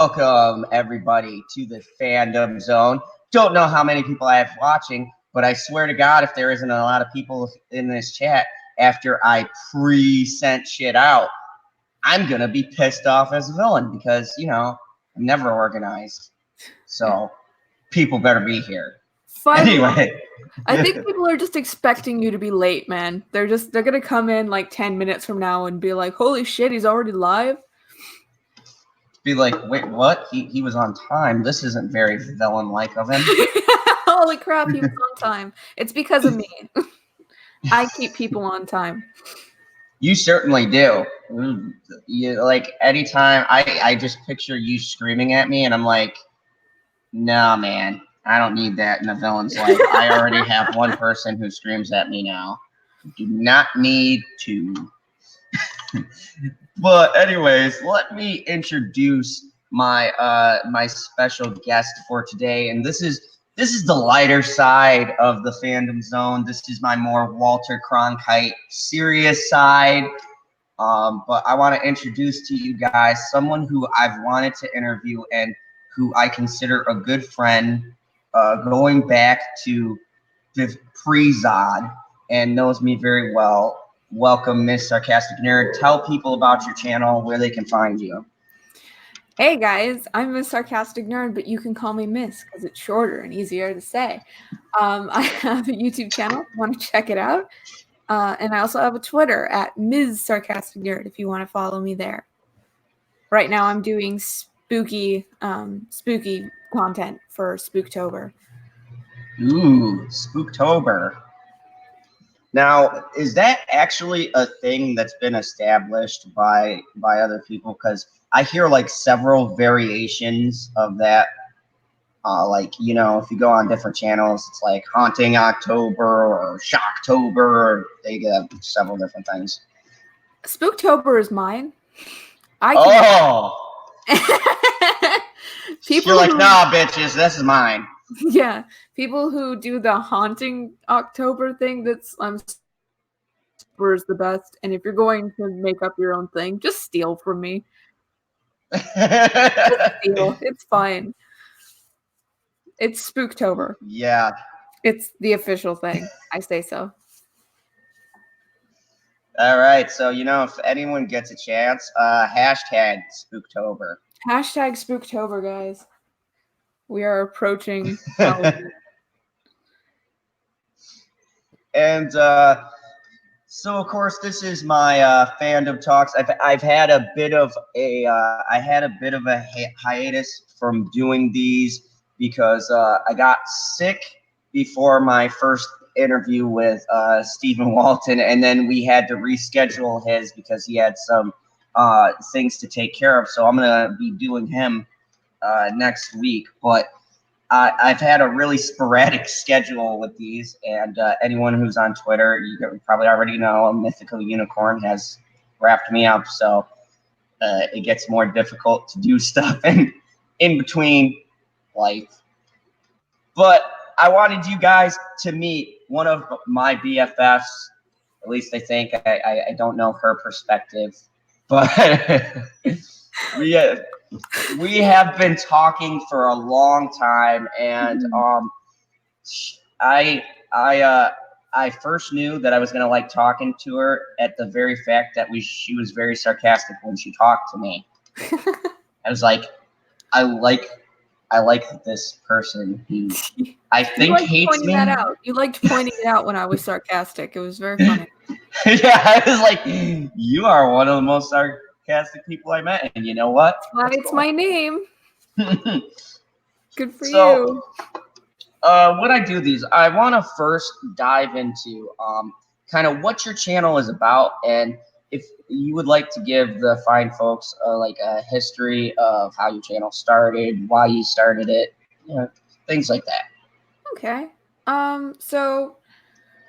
Welcome, everybody, to the Fandom Zone. Don't know how many people I have watching, but I swear to God, if there isn't a lot of people in this chat after I pre-sent shit out, I'm going to be pissed off as a villain because, I'm never organized. So people better be here. Anyway. I think people are just expecting you to be late, man. They're going to come in like 10 minutes from now and be like, holy shit, he's already live? Be like, wait, what? He was on time. This isn't very villain-like of him. Holy crap, he was on time. It's because of me. I keep people on time. You certainly do. You, like, anytime I just picture you screaming at me, and I'm like, nah, man, I don't need that in a villain's life. I already have one person who screams at me now. Do not need to. But anyways, let me introduce my my special guest for today, and this is the lighter side of the Fandom Zone. This is my more Walter Cronkite serious side. But I want to introduce to you guys someone who I've wanted to interview and who I consider a good friend, going back to the pre-Zod and knows me very well. Welcome, Miss Sarcastic Nerd. Tell people about your channel, where they can find you. Hey guys, I'm Miss Sarcastic Nerd, but you can call me Miss because it's shorter and easier to say. I have a YouTube channel if you want to check it out. And I also have a Twitter at Ms. Sarcastic Nerd if you want to follow me there. Right now I'm doing spooky content for Spooktober. Ooh, Spooktober. Now, is that actually a thing that's been established by other people? Because I hear like several variations of that. Like, if you go on different channels, it's like Haunting October or Shocktober, or they get several different things. Spooktober is mine. You're like, nah, bitches, this is mine. Yeah, people who do the Haunting October thing, that's is the best. And if you're going to make up your own thing, just steal from me. Just steal. It's fine. It's Spooktober. Yeah. It's the official thing. I say so. All right. So, if anyone gets a chance, hashtag Spooktober. Hashtag Spooktober, guys. We are approaching And so, of course, this is my fandom talks. I've had a bit of a hiatus from doing these because I got sick before my first interview with Stephen Walton, and then we had to reschedule his because he had some things to take care of. So I'm gonna be doing him next week, but I've had a really sporadic schedule with these, and anyone who's on Twitter, you probably already know, a mythical unicorn has wrapped me up, so it gets more difficult to do stuff in between life. But I wanted you guys to meet one of my BFFs, at least I think. I don't know her perspective, but we have been talking for a long time, and I first knew that I was gonna like talking to her at the very fact that she was very sarcastic when she talked to me. I was like, I like this person who I think hates me. That out. You liked pointing it out when I was sarcastic. It was very funny. Yeah, I was like, you are one of the most sarcastic people I met, and you know what? It's my name. Good for you. So, when I do these, I want to first dive into kind of what your channel is about, and if you would like to give the fine folks like a history of how your channel started, why you started it, things like that. Okay. So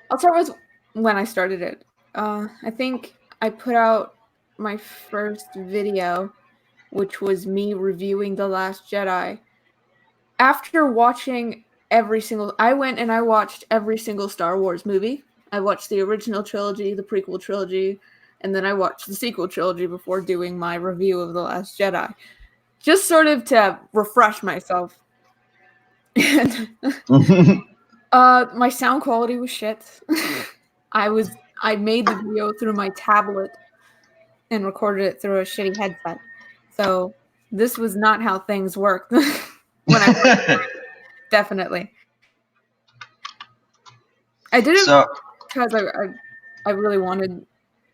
I'll start with when I started it. I think I put out my first video, which was me reviewing The Last Jedi. After watching I went and I watched every single Star Wars movie. I watched the original trilogy, the prequel trilogy, and then I watched the sequel trilogy before doing my review of The Last Jedi. just sort of to refresh myself. And my sound quality was shit. I made the video through my tablet and recorded it through a shitty headset. So this was not how things worked when I first started. Definitely. I did it because I really wanted.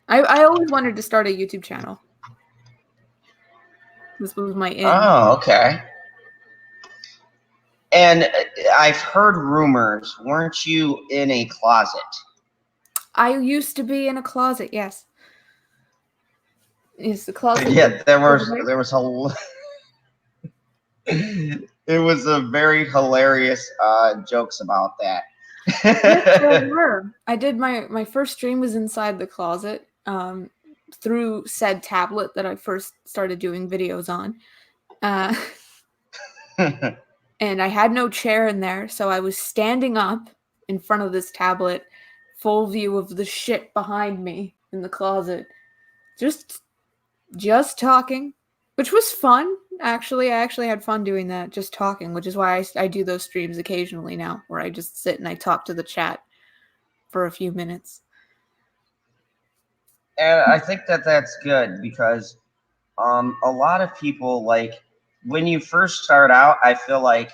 I always wanted to start a YouTube channel. This was my in. Oh, okay. And I've heard rumors. Weren't you in a closet? I used to be in a closet. Yes. Is the closet? Yeah, there was a. It was a very hilarious jokes about that. Yes, there were. I did my first stream was inside the closet through said tablet that I first started doing videos on. And I had no chair in there, so I was standing up in front of this tablet, full view of the shit behind me in the closet. Just talking, which was fun. Actually, I actually had fun doing that, just talking, which is why I do those streams occasionally now, where I just sit and I talk to the chat for a few minutes. And I think that that's good because a lot of people, like, when you first start out, I feel like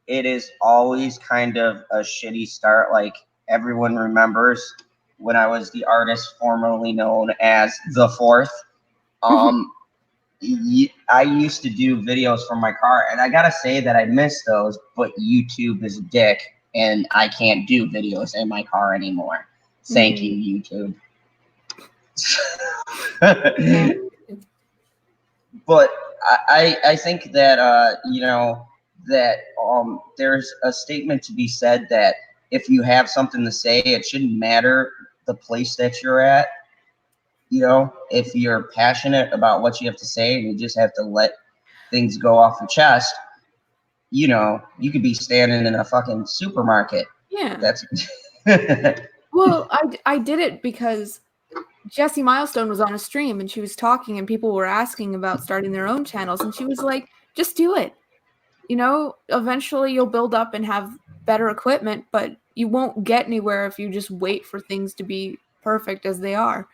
it is always kind of a shitty start. Like, everyone remembers when I was the artist formerly known as The Fourth. I used to do videos from my car, and I gotta say that I miss those, but YouTube is a dick, and I can't do videos in my car anymore. Thank you, YouTube. But I think that you know, that there's a statement to be said that if you have something to say, it shouldn't matter the place that you're at. You know, if you're passionate about what you have to say and you just have to let things go off your chest, you know, you could be standing in a fucking supermarket. Yeah. That's well, I did it because Jessie Milestone was on a stream and she was talking and people were asking about starting their own channels and she was like, just do it. You know, eventually you'll build up and have better equipment, but you won't get anywhere if you just wait for things to be perfect as they are.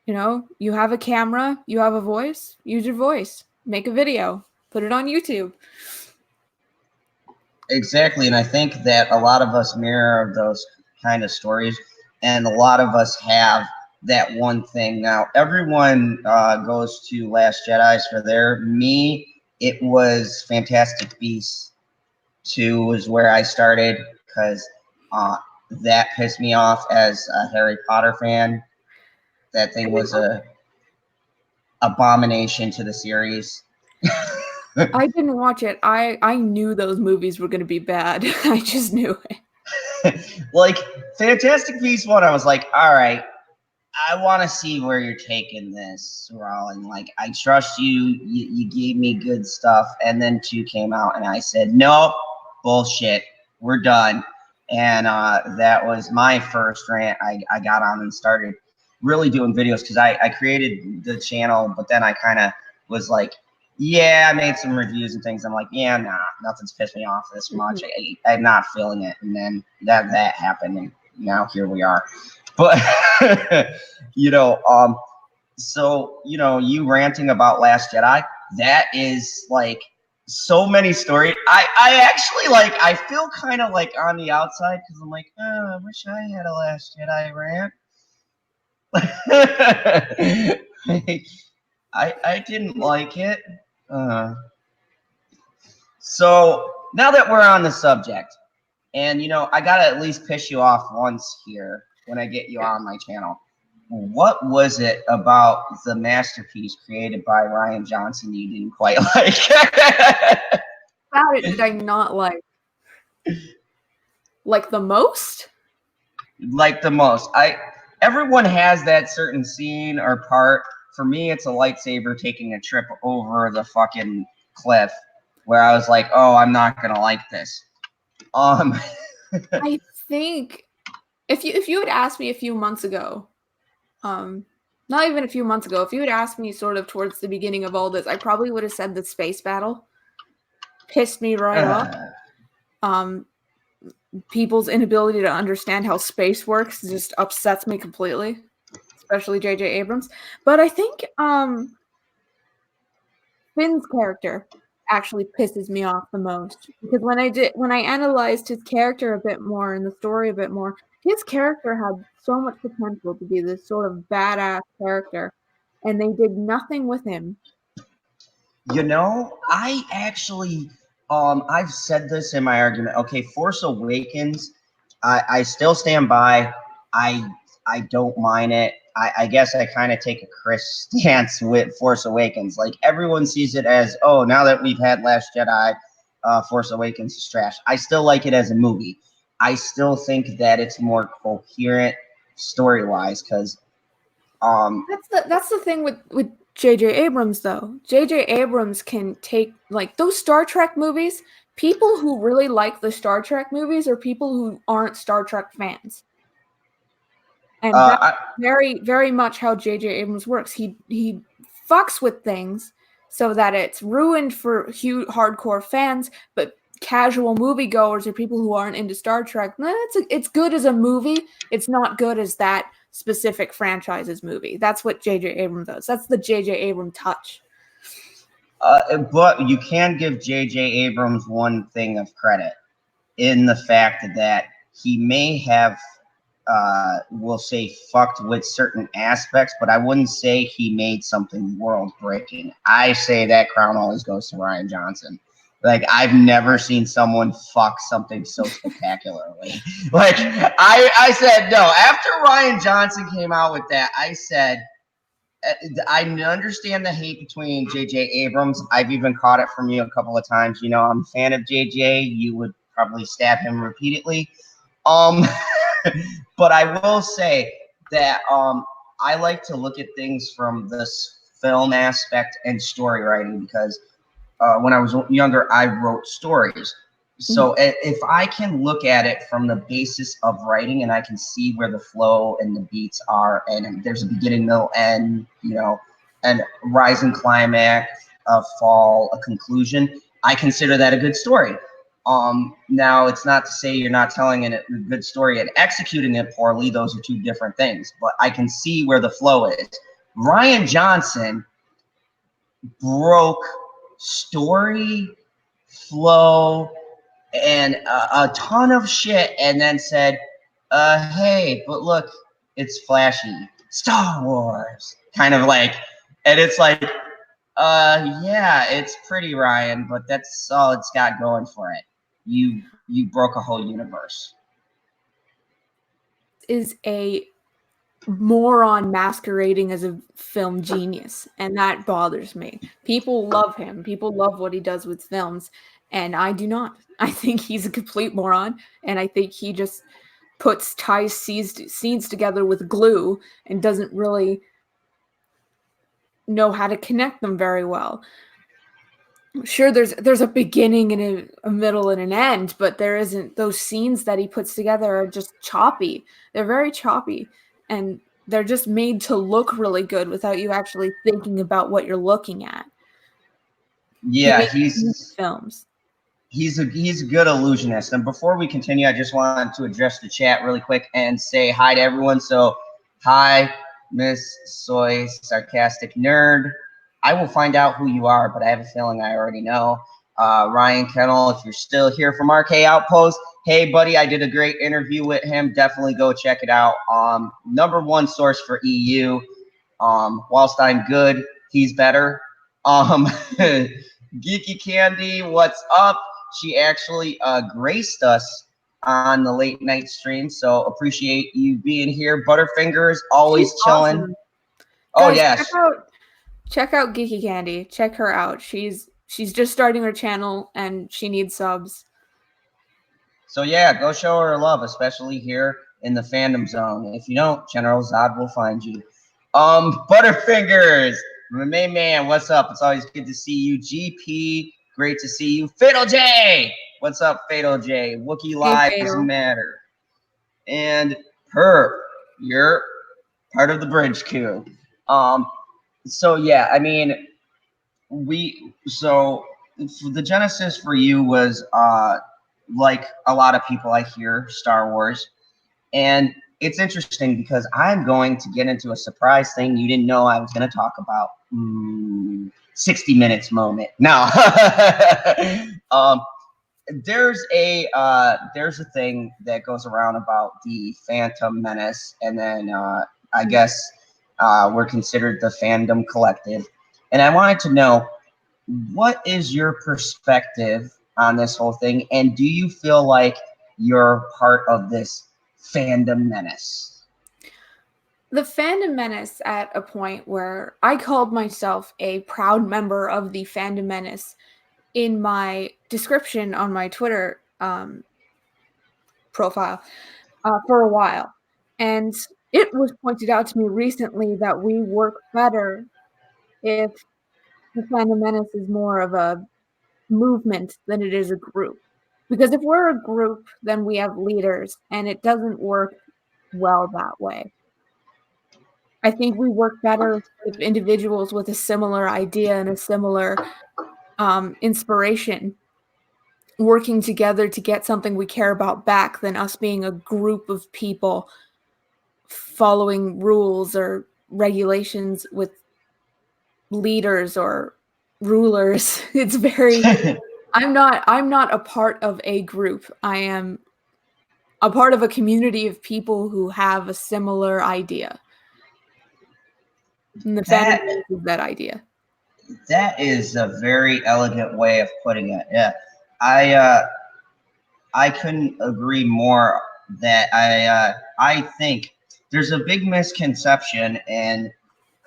You know, you have a camera, you have a voice, use your voice, make a video, put it on YouTube. exactly, and I think that a lot of us mirror those kind of stories, and a lot of us have that one thing. Now, everyone goes to Last Jedi's for their. Me, it was Fantastic Beasts 2 was where I started because that pissed me off as a Harry Potter fan. That thing was a abomination to the series. I didn't watch it. I knew those movies were going to be bad. I just knew it. Like Fantastic Beasts 1, I was like, all right, I want to see where you're taking this, Rollin. Like, I trust you. You gave me good stuff. And then 2 came out, and I said, nope, bullshit. We're done. And that was my first rant. I got on and started really doing videos because I created the channel, but then I kind of was like, yeah, I made some reviews and things. I'm like, yeah, nah, nothing's pissed me off this much. I'm not feeling it. And then that happened, and now here we are. But you know, so you know, you ranting about Last Jedi, that is like so many stories. I actually like, I feel kind of like on the outside because I'm like, oh, I wish I had a Last Jedi rant. I didn't like it. So now that we're on the subject, and you know, I gotta at least piss you off once here when I get you on my channel. What was it about the masterpiece created by Ryan Johnson you didn't quite like? How did I not like? Like the most? Like the most. Everyone has that certain scene or part. For me, it's a lightsaber taking a trip over the fucking cliff where I was like, oh, I'm not gonna like this. I think if you had asked me a few months ago, not even a few months ago, if you had asked me sort of towards the beginning of all this, I probably would have said the space battle pissed me right off. People's inability to understand how space works just upsets me completely, especially J.J. Abrams. But I think Finn's character actually pisses me off the most because when I analyzed his character a bit more and the story a bit more, his character had so much potential to be this sort of badass character, and they did nothing with him. You know, I actually, I've said this in my argument. Okay, Force Awakens, I still stand by. I I don't mind it. I guess I kind of take a Chris stance with Force Awakens. Like everyone sees it as, oh, now that we've had Last Jedi, Force Awakens is trash. I still like it as a movie. I still think that it's more coherent story wise because That's the thing with J.J. Abrams though. J.J. Abrams can take like those Star Trek movies. People who really like the Star Trek movies are people who aren't Star Trek fans. And that's I, very, very much how J.J. Abrams works. He fucks with things so that it's ruined for huge hardcore fans, but casual moviegoers or people who aren't into Star Trek, it's good as a movie. It's not good as that specific franchise's movie. That's what J.J. Abrams does. That's the J.J. Abrams touch. but you can give J.J. Abrams one thing of credit in the fact that he may have, we'll say, fucked with certain aspects, but I wouldn't say he made something world breaking. I say that crown always goes to Rian Johnson. Like I've never seen someone fuck something so spectacularly. Like I said no after Rian Johnson came out with that. I said I understand the hate between J.J. Abrams. I've even caught it from you a couple of times. You know, I'm a fan of J.J. You would probably stab him repeatedly. Um, but I will say that I like to look at things from this film aspect and story writing because when I was younger, I wrote stories. So if I can look at it from the basis of writing and I can see where the flow and the beats are, and there's a beginning, middle, end, you know, and rising climax, a fall, a conclusion, I consider that a good story. Now it's not to say you're not telling a good story and executing it poorly. Those are two different things, but I can see where the flow is. Rian Johnson broke story, flow, and a ton of shit, and then said, hey, but look, it's flashy. Star Wars. Kind of like, and it's like, yeah, it's pretty, Ryan, but that's all it's got going for it. You broke a whole universe. Is a moron masquerading as a film genius, and that bothers me. People love him. People love what he does with films, and I do not. I think he's a complete moron, and I think he just ties scenes together with glue and doesn't really know how to connect them very well. Sure, there's a beginning and a middle and an end, but there isn't. Those scenes that he puts together are just choppy. They're very choppy, and they're just made to look really good without you actually thinking about what you're looking at. He Yeah, makes films. He's a good illusionist. And before we continue, I just wanted to address the chat really quick and say hi to everyone. So, hi, Miss Sarcastic Nerd. I will find out who you are, but I have a feeling I already know. Ryan Kennel, if you're still here from RK Outpost, hey, buddy, I did a great interview with him. Definitely go check it out. #1 source for EU. Whilst I'm good, he's better. Geeky Candy, what's up? She actually graced us on the late night stream, so appreciate you being here. Butterfingers, always She's chilling. awesome. Oh Guys, yes. check out Geeky Candy. Check her out. She's just starting her channel and she needs subs. So yeah, go show her love, especially here in the fandom zone. If you don't, General Zod will find you. Butterfingers, my main man, what's up? It's always good to see you. GP, great to see you. Fatal J, what's up, Fatal J? Wookiee Lives Matter. And her, you're part of the bridge crew. So yeah, I mean, so the genesis for you was like a lot of people I hear Star Wars, and it's interesting because I'm going to get into a surprise thing you didn't know I was going to talk about. 60 minutes moment. No. um, there's a thing that goes around about the Phantom Menace, and then I guess we're considered the Fandom Collective. And I wanted to know, what is your perspective on this whole thing, and do you feel like you're part of this Fandom Menace? The Fandom Menace at a point where I called myself a proud member of the Fandom Menace in my description on my Twitter profile for a while. And it was pointed out to me recently that we work better if the Fandom Menace is more of a movement than it is a group. Because if we're a group, then we have leaders, and it doesn't work well that way. I think we work better with individuals with a similar idea and a similar inspiration working together to get something we care about back than us being a group of people following rules or regulations with leaders or rulers. It's very I'm not a part of a group. I am a part of a community of people who have a similar idea. And the Fandom that is that idea. that is a very elegant way of putting it. Yeah, I I couldn't agree more. That I think there's a big misconception, and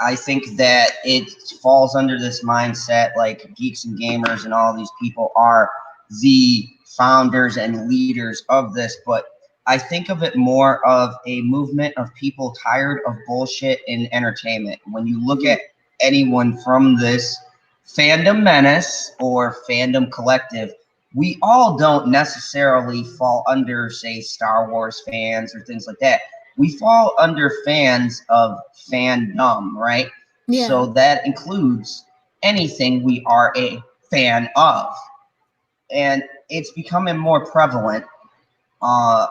I think that it falls under this mindset, like geeks and gamers and all these people are the founders and leaders of this. But I think of it more of a movement of people tired of bullshit in entertainment. When you look at anyone from this Fandom Menace or Fandom Collective, we all don't necessarily fall under, say, Star Wars fans or things like that. We fall under fans of fandom, right? Yeah. So that includes anything we are a fan of. And it's becoming more prevalent uh,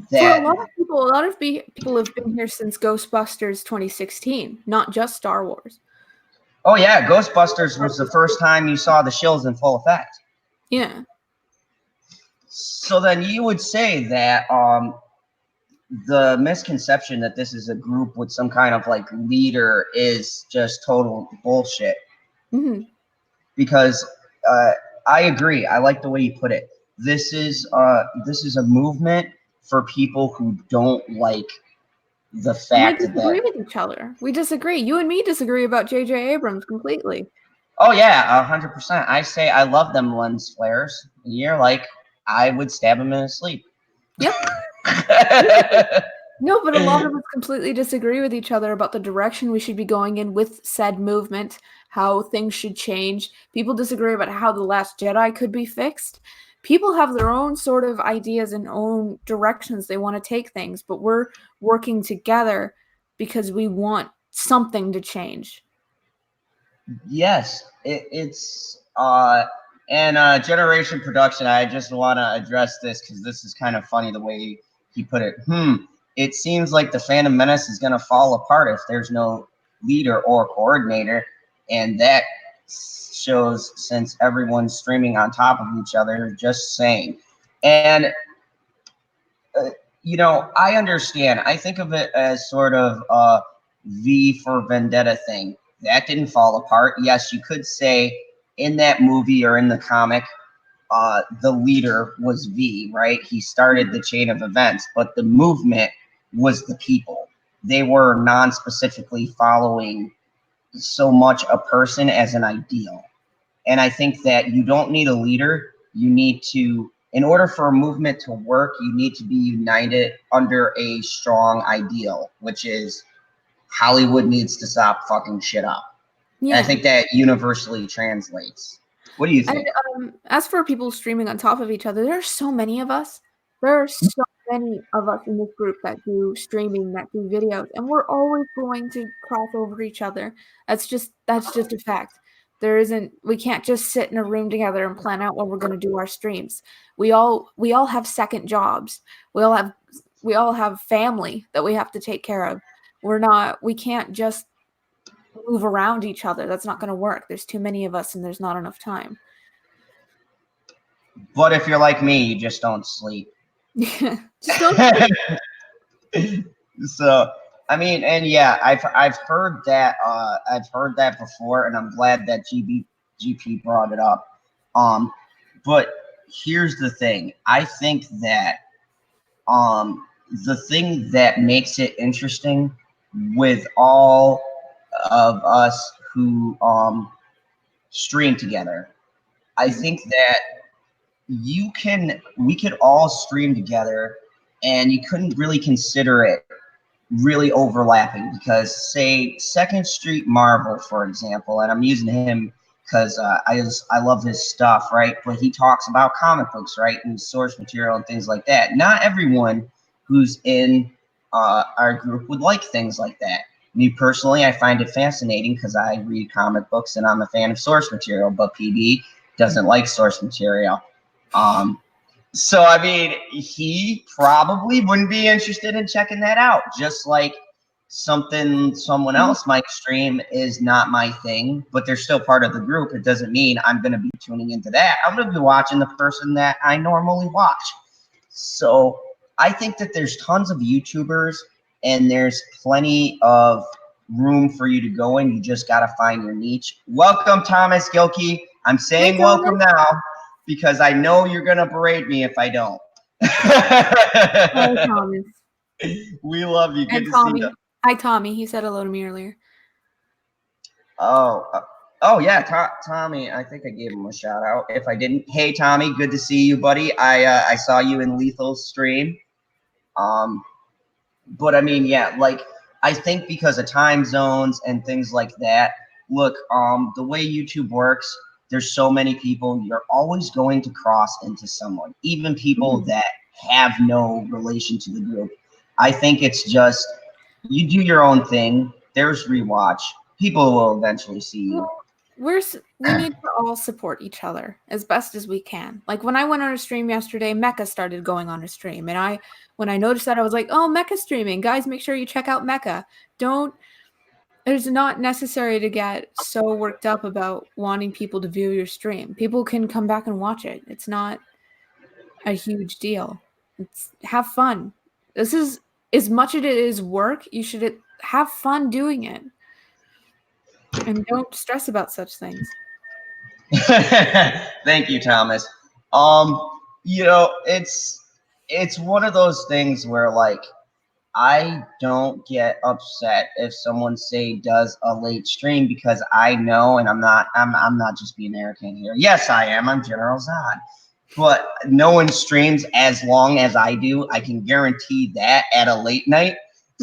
For a that, lot of people, people have been here since Ghostbusters 2016, not just Star Wars. oh yeah, Ghostbusters was the first time you saw the shills in full effect. Yeah. So then you would say that the misconception that this is a group with some kind of like leader is just total bullshit. Mm-hmm. Because uh, I agree. I like the way you put it. This is a movement for people who don't like the And we fact that. disagree with each other. We disagree. You and me disagree about J.J. Abrams completely. Oh yeah, 100%. I say I love them lens flares. And you're like, I would stab him in his sleep. Yep. No, but a lot of us completely disagree with each other about the direction we should be going in with said movement, how things should change. People disagree about how The Last Jedi could be fixed. People have their own sort of ideas and own directions they want to take things, but we're working together because we want something to change. Yes, it's and Generation Production. I just want to address this because this is kind of funny the way he put it. It seems like the Phantom Menace is going to fall apart if there's no leader or coordinator, and that shows since everyone's streaming on top of each other. Just saying, and uh, I understand. I think of it as sort of a V for Vendetta thing. That didn't fall apart. Yes, you could say in that movie or in the comic, the leader was V, right? He started the chain of events, but the movement was the people. They were non-specifically following so much a person as an ideal. And I think that you don't need a leader. You need to, in order for a movement to work, you need to be united under a strong ideal, which is Hollywood needs to stop fucking shit up. And I Yeah. think that universally translates. What do you think? And as for people streaming on top of each other, there are so many of us. There are so many of us in this group that do streaming, that do videos, and we're always going to cross over each other. That's just a fact. We can't just sit in a room together and plan out when we're going to do our streams. We all have second jobs. We all have family that we have to take care of. We can't just move around each other. That's not going to work. There's too many of us and there's not enough time. But if you're like me, you just don't sleep. Just don't sleep. So, I mean, and yeah, I've heard that before, and I'm glad that GP brought it up. But here's the thing. I think that the thing that makes it interesting with all of us who stream together, I think that we could all stream together, and you couldn't really consider it really overlapping, because say Second Street Marvel, for example, and I'm using him because I love his stuff, right? But he talks about comic books, right, and source material and things like that. Not everyone who's in our group would like things like that. Me personally, I find it fascinating because I read comic books and I'm a fan of source material, but PB doesn't like source material. So, I mean, he probably wouldn't be interested in checking that out. Just like someone else might stream is not my thing, but they're still part of the group. It doesn't mean I'm going to be tuning into that. I'm going to be watching the person that I normally watch. So I think that there's tons of YouTubers, and there's plenty of room for you to go in. You just got to find your niche. Welcome, Thomas Gilkey. I'm saying welcome now, because I know you're going to berate me if I don't. Hi, Thomas. We love you. Good and to Tommy. see you. Hi, Tommy. He said hello to me earlier. Oh yeah, Tommy. I think I gave him a shout out. If I didn't, hey Tommy, good to see you, buddy. I saw you in Lethal's stream. But I mean, yeah, like I think because of time zones and things like that. Look, the way YouTube works, there's so many people. You're always going to cross into someone, even people that have no relation to the group. I think it's just you do your own thing. There's rewatch. People will eventually see you. We need to all support each other as best as we can. Like when I went on a stream yesterday, Mecha started going on a stream, and when I noticed that, I was like, "Oh, Mecha streaming, guys! Make sure you check out Mecha." It's not necessary to get so worked up about wanting people to view your stream. People can come back and watch it. It's not a huge deal. Have fun. This is as much as it is work. You should have fun doing it. And don't stress about such things. Thank you, Thomas. It's one of those things where like I don't get upset if someone say does a late stream, because I know, and I'm not just being arrogant here. Yes, I am. I'm General Zod. But no one streams as long as I do. I can guarantee that at a late night.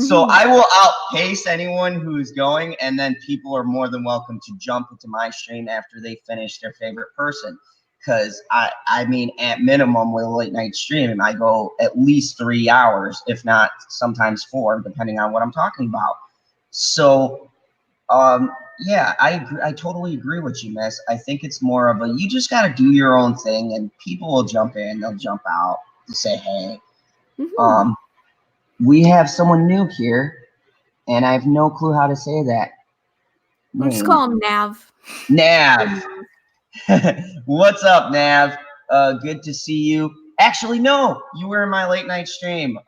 So I will outpace anyone who's going, and then people are more than welcome to jump into my stream after they finish their favorite person. Because I mean, at minimum with a late night stream, I go at least 3 hours, if not sometimes 4, depending on what I'm talking about. So, yeah, I totally agree with you, Miss. I think it's more of you just got to do your own thing, and people will jump in, they'll jump out to say hey. We have someone new here, and I have no clue how to say that. Let's call him Nav. Nav. What's up, Nav? Good to see you. Actually, no, you were in my late night stream.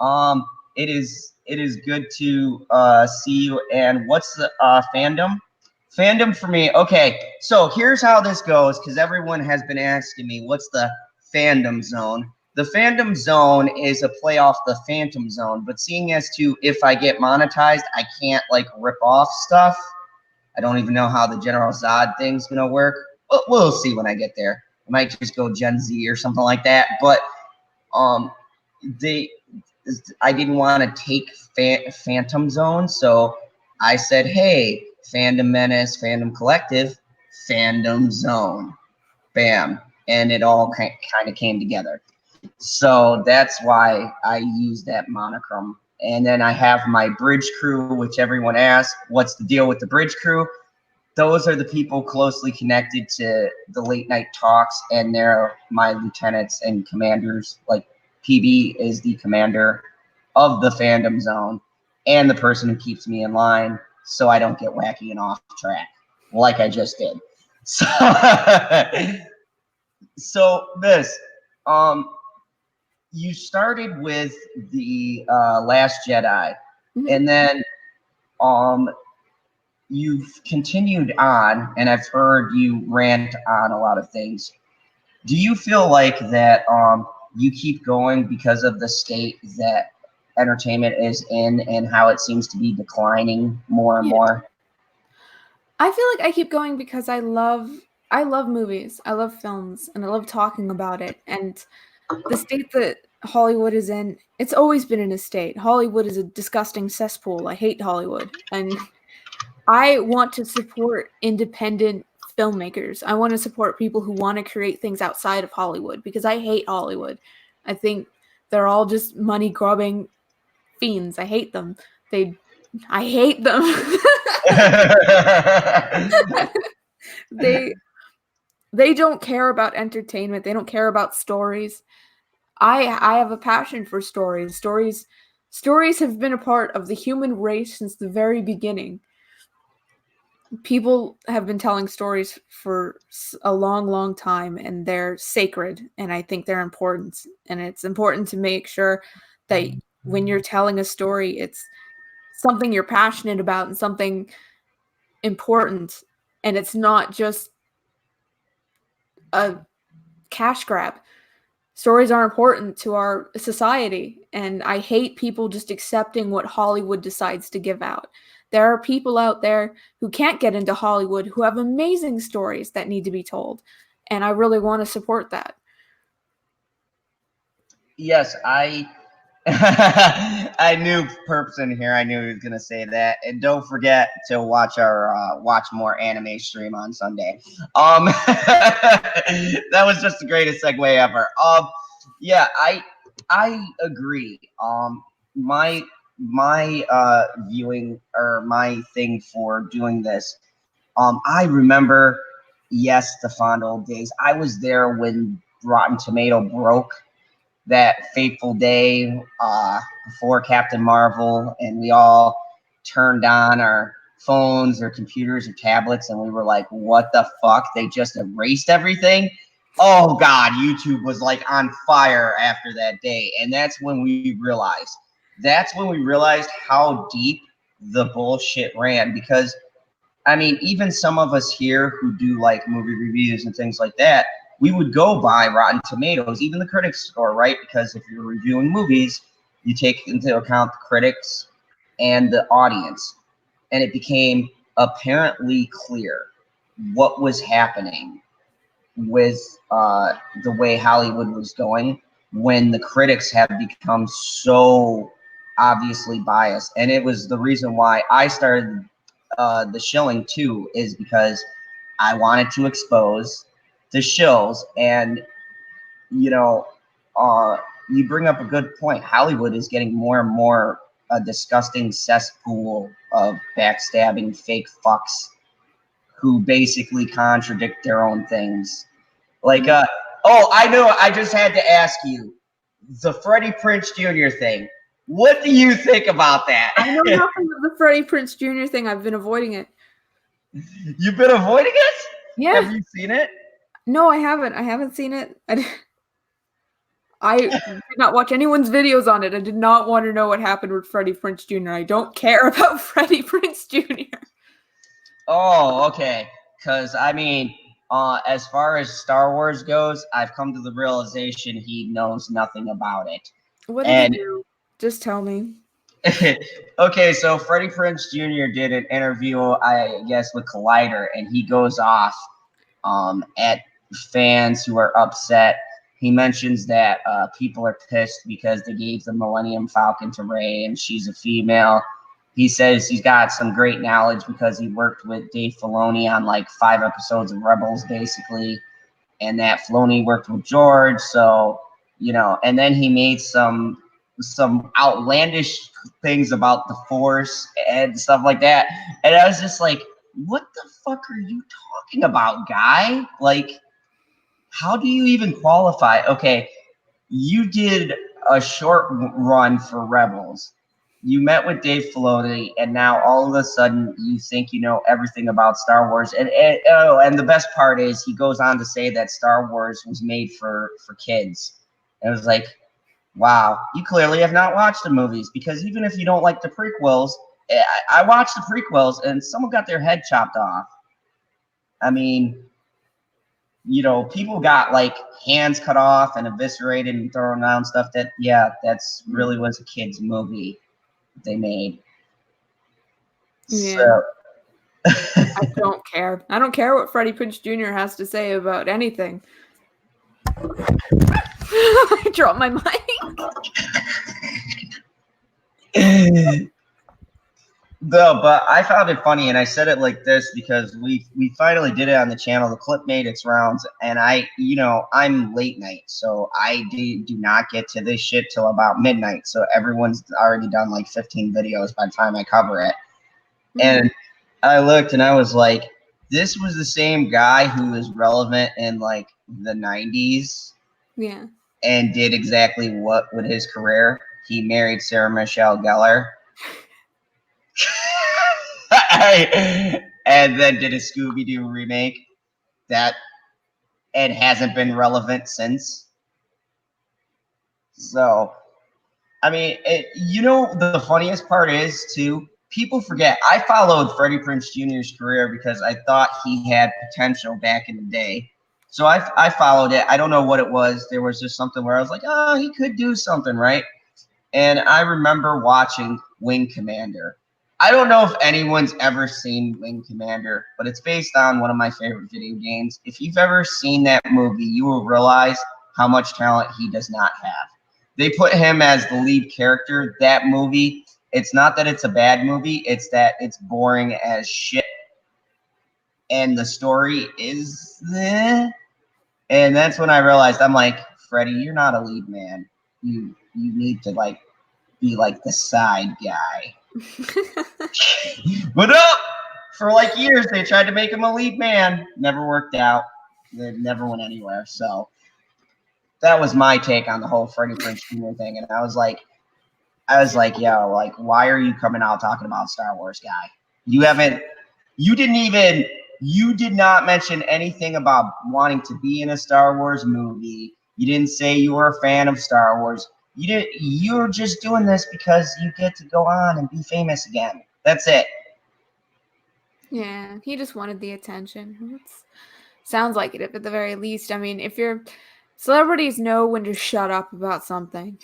It is good to see you. And what's the fandom? Fandom for me. Okay, so here's how this goes, because everyone has been asking me, what's the fandom zone? The fandom zone is a play off the Phantom Zone, but seeing as to if I get monetized, I can't like rip off stuff. I don't even know how the General Zod thing's gonna work. We'll see when I get there. I might just go Gen Z or something like that. But I didn't want to take Phantom Zone, so I said, hey, Fandom Menace, Fandom Collective, Fandom Zone. Bam. And it all kind of came together. So that's why I use that monochrome. And then I have my bridge crew, which everyone asks, what's the deal with the bridge crew? Those are the people closely connected to the late night talks, and they're my lieutenants and commanders. Like PB is the commander of the fandom zone and the person who keeps me in line so I don't get wacky and off track like I just did. So, so this, you started with the Last Jedi, and then you've continued on, and I've heard you rant on a lot of things. Do you feel like that you keep going because of the state that entertainment is in and how it seems to be declining more and more? I feel like I keep going because I love movies, I love films, and I love talking about it. And the state that Hollywood is in, it's always been in a state. Hollywood is a disgusting cesspool. I hate Hollywood. And I want to support independent filmmakers. I want to support people who want to create things outside of Hollywood because I hate Hollywood. I think they're all just money grubbing fiends. I hate them. I hate them. they they don't care about entertainment. They don't care about stories. I have a passion for stories. Stories have been a part of the human race since the very beginning. People have been telling stories for a long, long time, and they're sacred, and I think they're important. And it's important to make sure that when you're telling a story, it's something you're passionate about and something important, and it's not just a cash grab. Stories are important to our society, and I hate people just accepting what Hollywood decides to give out. There are people out there who can't get into Hollywood who have amazing stories that need to be told, and I really want to support that. Yes, I knew person here. I knew he was gonna say that. And don't forget to watch our watch more anime stream on Sunday. That was just the greatest segue ever. Yeah, I agree. My viewing or my thing for doing this. I remember, yes, the fond old days. I was there when Rotten Tomato broke that fateful day before Captain Marvel, and we all turned on our phones or computers or tablets, and we were like, "What the fuck? They just erased everything." Oh God, YouTube was like on fire after that day, and that's when we realized. That's when we realized how deep the bullshit ran. Because I mean, even some of us here who do like movie reviews and things like that, we would go by Rotten Tomatoes, even the critics score, right? Because if you're reviewing movies, you take into account the critics and the audience. And it became apparently clear what was happening with the way Hollywood was going when the critics have become so obviously biased. And it was the reason why I started the shilling too, is because I wanted to expose the shills. And you know, uh, you bring up a good point. Hollywood is getting more and more a disgusting cesspool of backstabbing fake fucks who basically contradict their own things. Like, oh, I know. I just had to ask you the Freddie Prinze Jr. thing. What do you think about that? I know nothing of the Freddie Prinze Jr. thing. I've been avoiding it. You've been avoiding it? Yeah. Have you seen it? No, I haven't. I haven't seen it. I did not watch anyone's videos on it. I did not want to know what happened with Freddie Prinze Jr. I don't care about Freddie Prinze Jr. Oh, okay. Because, I mean, as far as Star Wars goes, I've come to the realization he knows nothing about it. What did he do? Just tell me. Okay, so Freddie Prinze Jr. did an interview, I guess, with Collider, and he goes off at fans who are upset. He mentions that people are pissed because they gave the Millennium Falcon to Rey, and she's a female. He says he's got some great knowledge because he worked with Dave Filoni on like 5 episodes of Rebels, basically, and that Filoni worked with George. So and then he made some outlandish things about the Force and stuff like that. And I was just like, what the fuck are you talking about, guy? Like, how do you even qualify? Okay, you did a short run for Rebels. You met with Dave Filoni, and now all of a sudden you think you know everything about Star Wars. And the best part is he goes on to say that Star Wars was made for kids. And it was like, wow, you clearly have not watched the movies, because even if you don't like the prequels, I watched the prequels and someone got their head chopped off. I mean, people got like hands cut off and eviscerated and thrown around stuff that's really was a kid's movie they made. Yeah. So I don't care. I don't care what Freddie Prinze Jr. has to say about anything. I dropped my mic. No, but I found it funny, and I said it like this because we finally did it on the channel. The clip made its rounds, and I'm late night, so I do not get to this shit till about midnight. So everyone's already done like 15 videos by the time I cover it. And I looked, and I was like, this was the same guy who was relevant in like the 90s. Yeah. And did exactly what with his career. He married Sarah Michelle Gellar. And then did a Scooby-Doo remake that it hasn't been relevant since. So, I mean, the funniest part is, too, people forget, I followed Freddie Prinze Jr.'s career because I thought he had potential back in the day. So I followed it. I don't know what it was. There was just something where I was like, oh, he could do something, right? And I remember watching Wing Commander. I don't know if anyone's ever seen Wing Commander, but it's based on one of my favorite video games. If you've ever seen that movie, you will realize how much talent he does not have. They put him as the lead character. That movie, it's not that it's a bad movie, it's that it's boring as shit. And the story is and that's when I realized, I'm like, Freddie, you're not a lead man. You need to like be like the side guy. But for like years they tried to make him a lead man. Never worked out. It never went anywhere. So that was my take on the whole Freddie Prinze Jr. thing. And I was like, yo, like, why are you coming out talking about Star Wars, guy? You did not mention anything about wanting to be in a Star Wars movie. You didn't say you were a fan of Star Wars. You're just doing this because you get to go on and be famous again. That's it. Yeah, he just wanted the attention. Sounds like it at the very least. I mean, if your celebrities know when to shut up about something,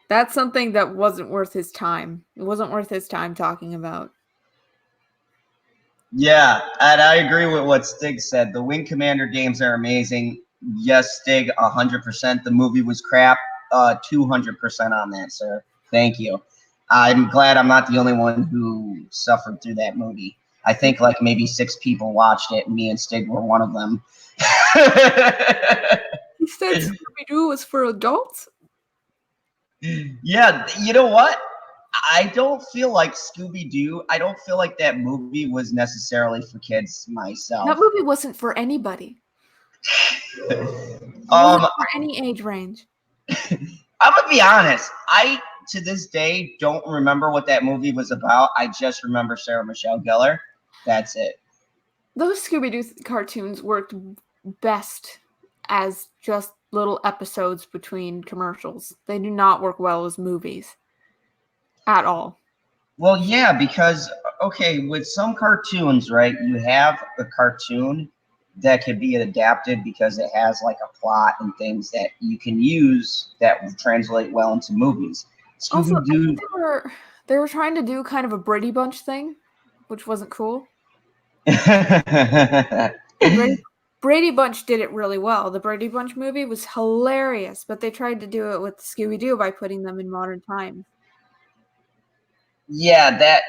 that's something that wasn't worth his time. It wasn't worth his time talking about. Yeah, and I agree with what Stig said. The Wing Commander games are amazing. Yes, Stig, 100%. The movie was crap. 200% on that, sir. Thank you. I'm glad I'm not the only one who suffered through that movie. I think like maybe 6 people watched it, and me and Stig were one of them. He said Scooby-Doo was for adults? Yeah, you know what? I don't feel like Scooby-Doo. I don't feel like that movie was necessarily for kids myself. That movie wasn't for anybody. It wasn't for any age range. I'm gonna be honest. I to this day don't remember what that movie was about. I just remember Sarah Michelle Gellar. That's it. Those Scooby-Doo cartoons worked best as just little episodes between commercials. They do not work well as movies at all. Well, yeah, because okay, with some cartoons, right, you have a cartoon that could be adapted because it has like a plot and things that you can use that will translate well into movies. Also, I Scooby-Doo. think they were trying to do kind of a Brady Bunch thing, which wasn't cool. Brady Bunch did it really well. The Brady Bunch movie was hilarious, but they tried to do it with Scooby-Doo by putting them in modern times. Yeah, that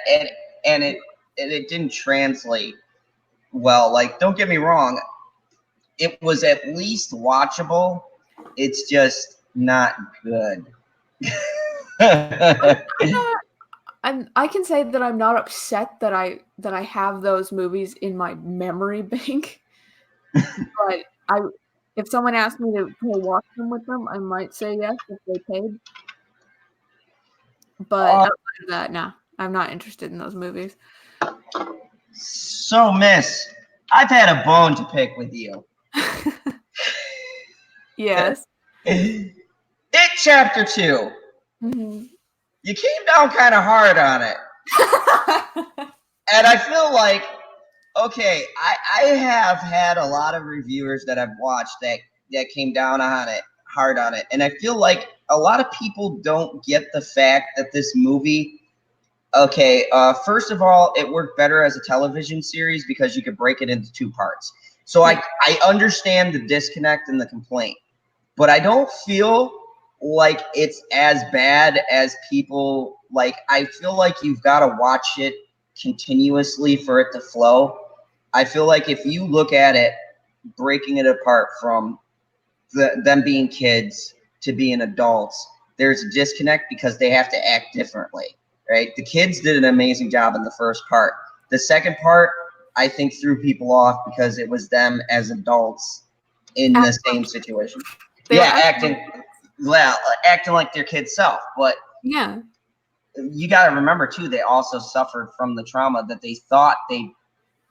and it didn't translate well. Like, don't get me wrong, it was at least watchable. It's just not good. I can say that I'm not upset that I have those movies in my memory bank. But if someone asked me to watch them with them, I might say yes if they paid. But Uh, outside of that, nah, I'm not interested in those movies. so, Miss, I've had a bone to pick with you. Yes. It Chapter 2. Mm-hmm. You came down kind of hard on it. And I feel like, okay, I have had a lot of reviewers that I've watched that came down on it, hard on it. And I feel like a lot of people don't get the fact that this movie, okay, first of all, it worked better as a television series because you could break it into 2 parts. So I understand the disconnect and the complaint, but I don't feel like it's as bad as people like. I feel like you've got to watch it continuously for it to flow. I feel like if you look at it, breaking it apart from them being kids to being adults, there's a disconnect because they have to act differently, right? The kids did an amazing job in the first part. The second part, I think, threw people off because it was them as adults in the same situation. Acting like their kid's self. But yeah, you got to remember too, they also suffered from the trauma that they thought they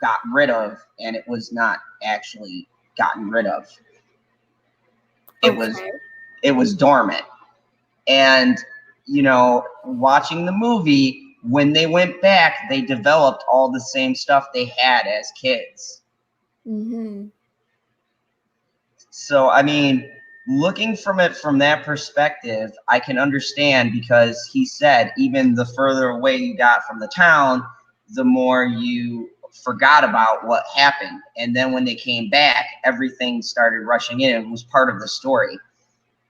got rid of, and it was not actually gotten rid of. It was dormant. And watching the movie, when they went back, they developed all the same stuff they had as kids. Mm-hmm. So I mean, looking from it from that perspective, I can understand, because he said even the further away you got from the town, the more you forgot about what happened. And then when they came back, everything started rushing in. It was part of the story.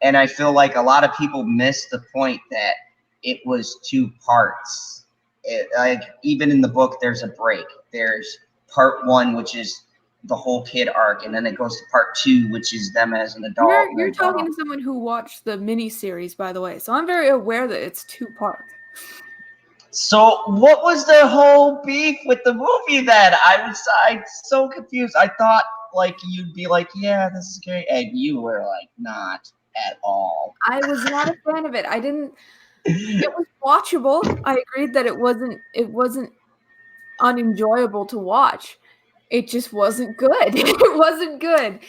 And I feel like a lot of people miss the point that it was 2 parts. Like, even in the book, there's a break. There's part 1, which is the whole kid arc, and then it goes to part 2, which is them as an adult. You're talking to someone who watched the miniseries, by the way, so I'm very aware that it's 2 parts. So what was the whole beef with the movie then? I'm so confused. I thought like you'd be like, yeah, this is great, and you were like, not at all. I was not a fan of it. It was watchable. I agreed that it wasn't unenjoyable to watch. It just wasn't good. It wasn't good.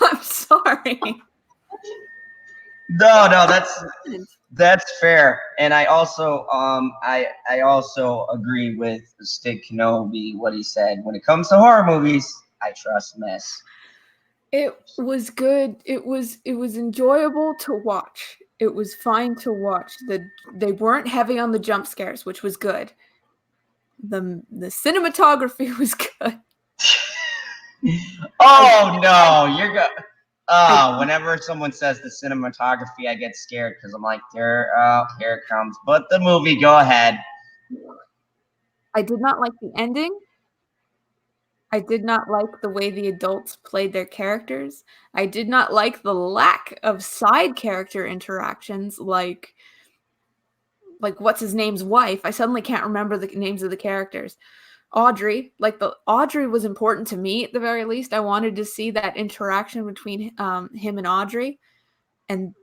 I'm sorry. No, that's fair. And I also I also agree with Stig Kenobi, what he said. When it comes to horror movies, I trust Miss. It was good. It was enjoyable to watch. It was fine to watch. They weren't heavy on the jump scares, which was good. The cinematography was good. Oh no, you're good. Whenever someone says the cinematography, I get scared because I'm like, here it comes. But the movie, go ahead. I did not like the ending. I did not like the way the adults played their characters. I did not like the lack of side character interactions, like what's his name's wife. I suddenly can't remember the names of the characters. Audrey, Audrey was important to me at the very least. I wanted to see that interaction between him and Audrey, and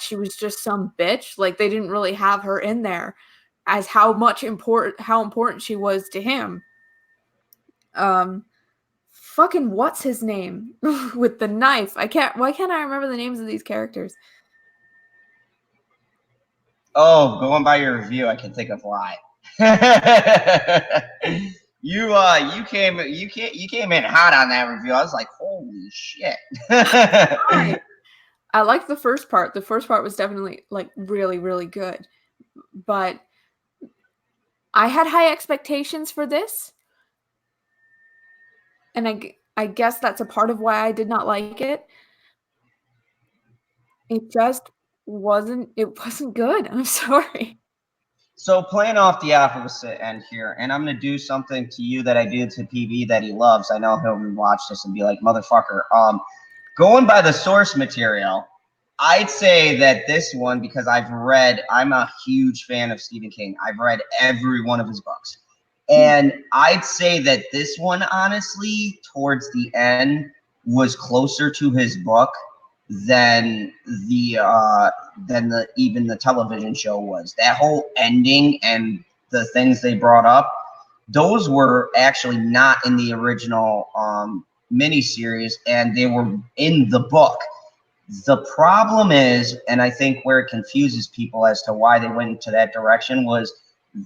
she was just some bitch. Like, they didn't really have her in there as how important she was to him. Fucking what's his name with the knife? Why can't I remember the names of these characters? Oh, going by your review, I can think of why. You came in hot on that review. I was like, holy shit. I liked the first part. The first part was definitely like really, really good. But I had high expectations for this. And I guess that's a part of why I did not like it. It just wasn't good. I'm sorry. So playing off the opposite end here, and I'm gonna do something to you that I do to PV that he loves. I know he'll rewatch this and be like, "Motherfucker." Going by the source material, I'd say that this one, because I'm a huge fan of Stephen King. I've read every one of his books, and I'd say that this one, honestly, towards the end, was closer to his book than the even the television show was. That whole ending and the things they brought up, those were actually not in the original miniseries, and they were in the book. The problem is, and I think where it confuses people as to why they went into that direction, was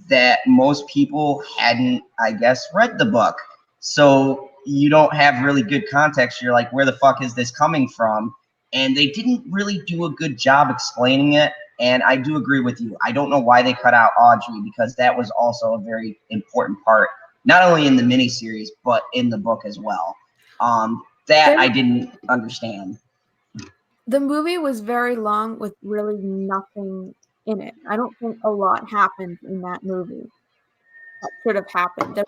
that most people hadn't, I guess, read the book. So you don't have really good context. You're like, where the fuck is this coming from? And they didn't really do a good job explaining it. And I do agree with you. I don't know why they cut out Audrey, because that was also a very important part, not only in the miniseries, but in the book as well. That I didn't understand. The movie was very long with really nothing in it. I don't think a lot happened in that movie that should have happened. There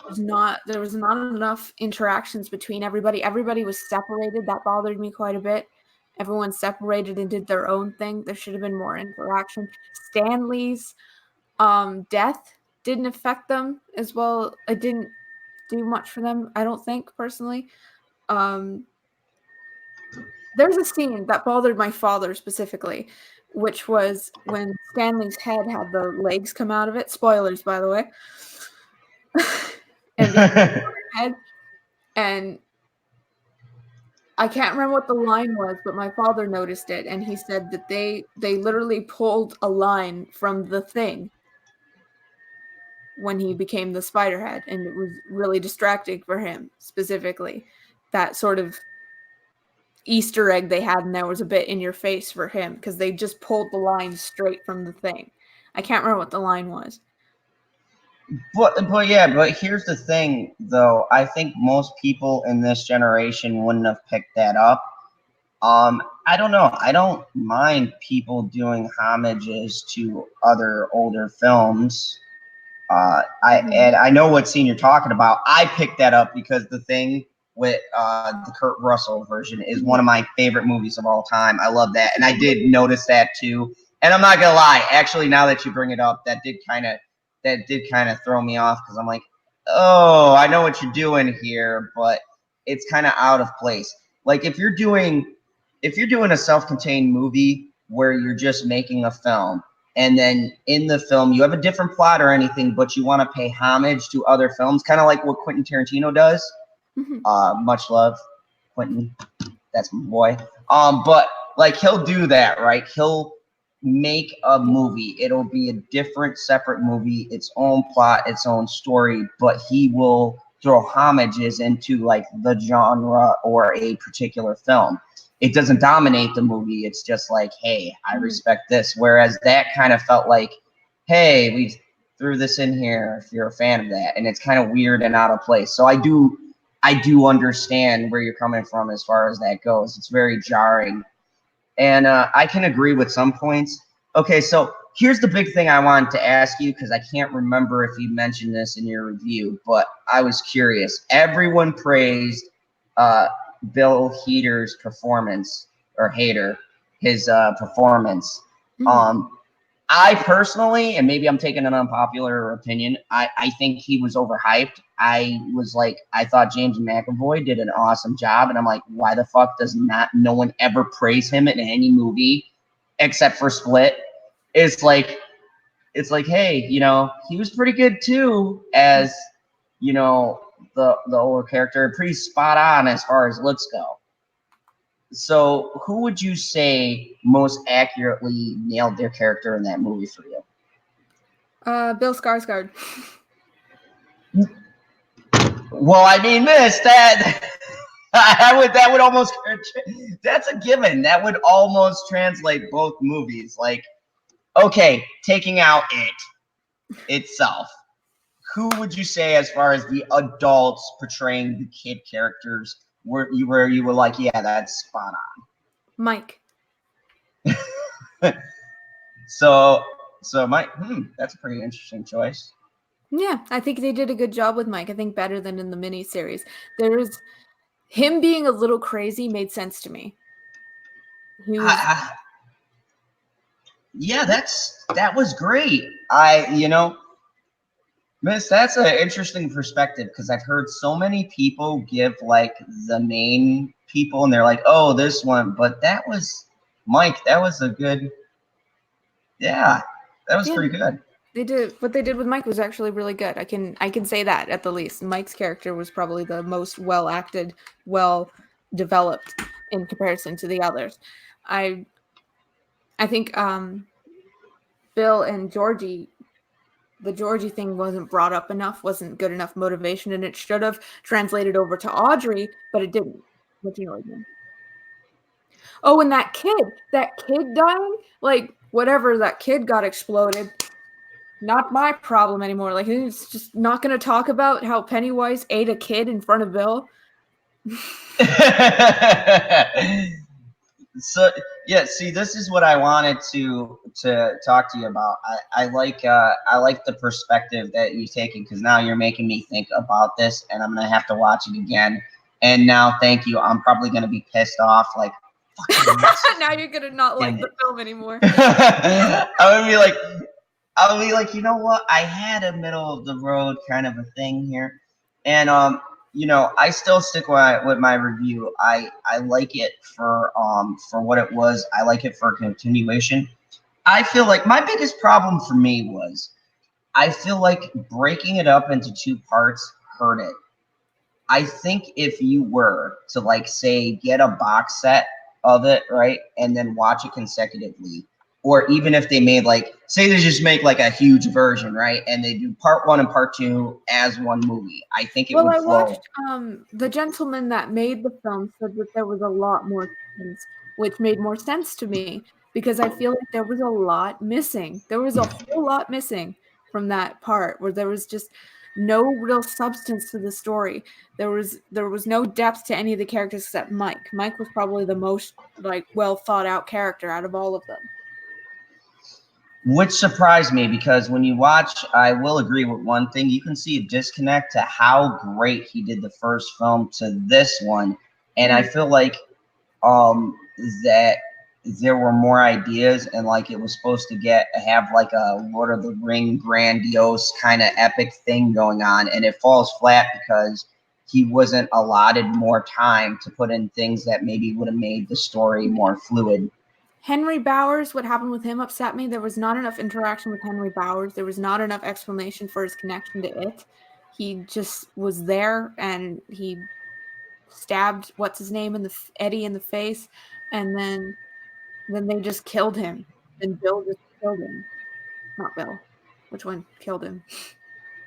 was not enough interactions between everybody. Everybody was separated. That bothered me quite a bit. Everyone separated and did their own thing. There should have been more interaction. Stanley's death didn't affect them as well. It didn't do much for them, I don't think, personally. There's a scene that bothered my father specifically, which was when Stanley's head had the legs come out of it. Spoilers, by the way. And head, and I can't remember what the line was, but my father noticed it, and he said that they literally pulled a line from The Thing when he became the Spiderhead, and it was really distracting for him specifically. That sort of Easter egg they had in there was a bit in your face for him because they just pulled the line straight from The Thing. I can't remember what the line was. But here's the thing, though. I think most people in this generation wouldn't have picked that up. I don't know. I don't mind people doing homages to other older films. And I know what scene you're talking about. I picked that up because The Thing with the Kurt Russell version is one of my favorite movies of all time. I love that, and I did notice that too. And I'm not gonna lie, actually, now that you bring it up, that did kind of throw me off, because I'm like, oh, I know what you're doing here, but it's kind of out of place. Like if you're doing a self-contained movie where you're just making a film, and then in the film you have a different plot or anything, but you want to pay homage to other films, kind of like what Quentin Tarantino does. Much love, Quentin. That's my boy. But like he'll do that, right? He'll make a movie. It'll be a different, separate movie, its own plot, its own story, but he will throw homages into like the genre or a particular film. It doesn't dominate the movie. It's just like, hey, I respect this. Whereas that kind of felt like, hey, we threw this in here if you're a fan of that. And it's kind of weird and out of place. So I do understand where you're coming from as far as that goes. It's very jarring. And I can agree with some points. Okay, so here's the big thing I wanted to ask you, because I can't remember if you mentioned this in your review, but I was curious. Everyone praised Bill Hader's performance, or Hader, his performance. I personally, and maybe I'm taking an unpopular opinion, I think he was overhyped. I thought James McAvoy did an awesome job, and I'm like, why the fuck does no one ever praise him in any movie except for Split? It's like, hey, he was pretty good too, as the older character, pretty spot on as far as looks go. So who would you say most accurately nailed their character in that movie for you? Bill Skarsgård. Well, I mean, that would almost, that's a given. That would almost translate both movies. Like, okay, taking out it itself, who would you say, as far as the adults portraying the kid characters, where you were like, yeah, that's spot on? Mike. So So Mike, that's a pretty interesting choice. Yeah, I think they did a good job with Mike. I think better than in the miniseries. There's him being a little crazy made sense to me. He was Yeah, that was great. Miss, that's an interesting perspective because I've heard so many people give like the main people, and they're like, "Oh, this one," but that was Mike. That was a good, yeah, that was pretty good. They did what they did with Mike was actually really good. I can say that at the least. Mike's character was probably the most well acted, well developed in comparison to the others. I I think Bill and Georgie, the Georgie thing wasn't brought up enough, wasn't good enough motivation, and it should have translated over to Audrey, but it didn't, which annoyed me. Oh, and that kid dying, like whatever that kid got exploded. Not my problem anymore. Like, it's just not going to talk about how Pennywise ate a kid in front of Bill. So yeah, see, this is what I wanted to talk to you about. I like the perspective that you're taking because now you're making me think about this, and I'm gonna have to watch it again. And now, thank you. I'm probably gonna be pissed off, like. Now you're gonna not like the film anymore. I'll be like, you know what? I had a middle of the road kind of a thing here, and I still stick with my review. I like it for what it was. I like it for a continuation. I feel like my biggest problem for me was I feel like breaking it up into two parts hurt it. I think if you were to like say get a box set of it, right, and then watch it consecutively, or even if they made like say they just make like a huge version, right, and they do part 1 and part 2 as one movie, I think it would flow. Well, I watched the gentleman that made the film said that there was a lot more scenes, which made more sense to me because I feel like there was a lot missing. There was a whole lot missing from that part where there was just no real substance to the story. There was no depth to any of the characters except Mike. Mike was probably the most like well thought out character out of all of them. Which surprised me because when you watch, I will agree with one thing. You can see a disconnect to how great he did the first film to this one. And I feel like that there were more ideas and like it was supposed to have like a Lord of the Ring grandiose kind of epic thing going on, and it falls flat because he wasn't allotted more time to put in things that maybe would have made the story more fluid. Henry Bowers, what happened with him upset me. There was not enough interaction with Henry Bowers. There was not enough explanation for his connection to it. He just was there and he stabbed what's his name in the Eddie in the face, and then they just killed him. Then Bill just killed him. Not Bill. Which one killed him?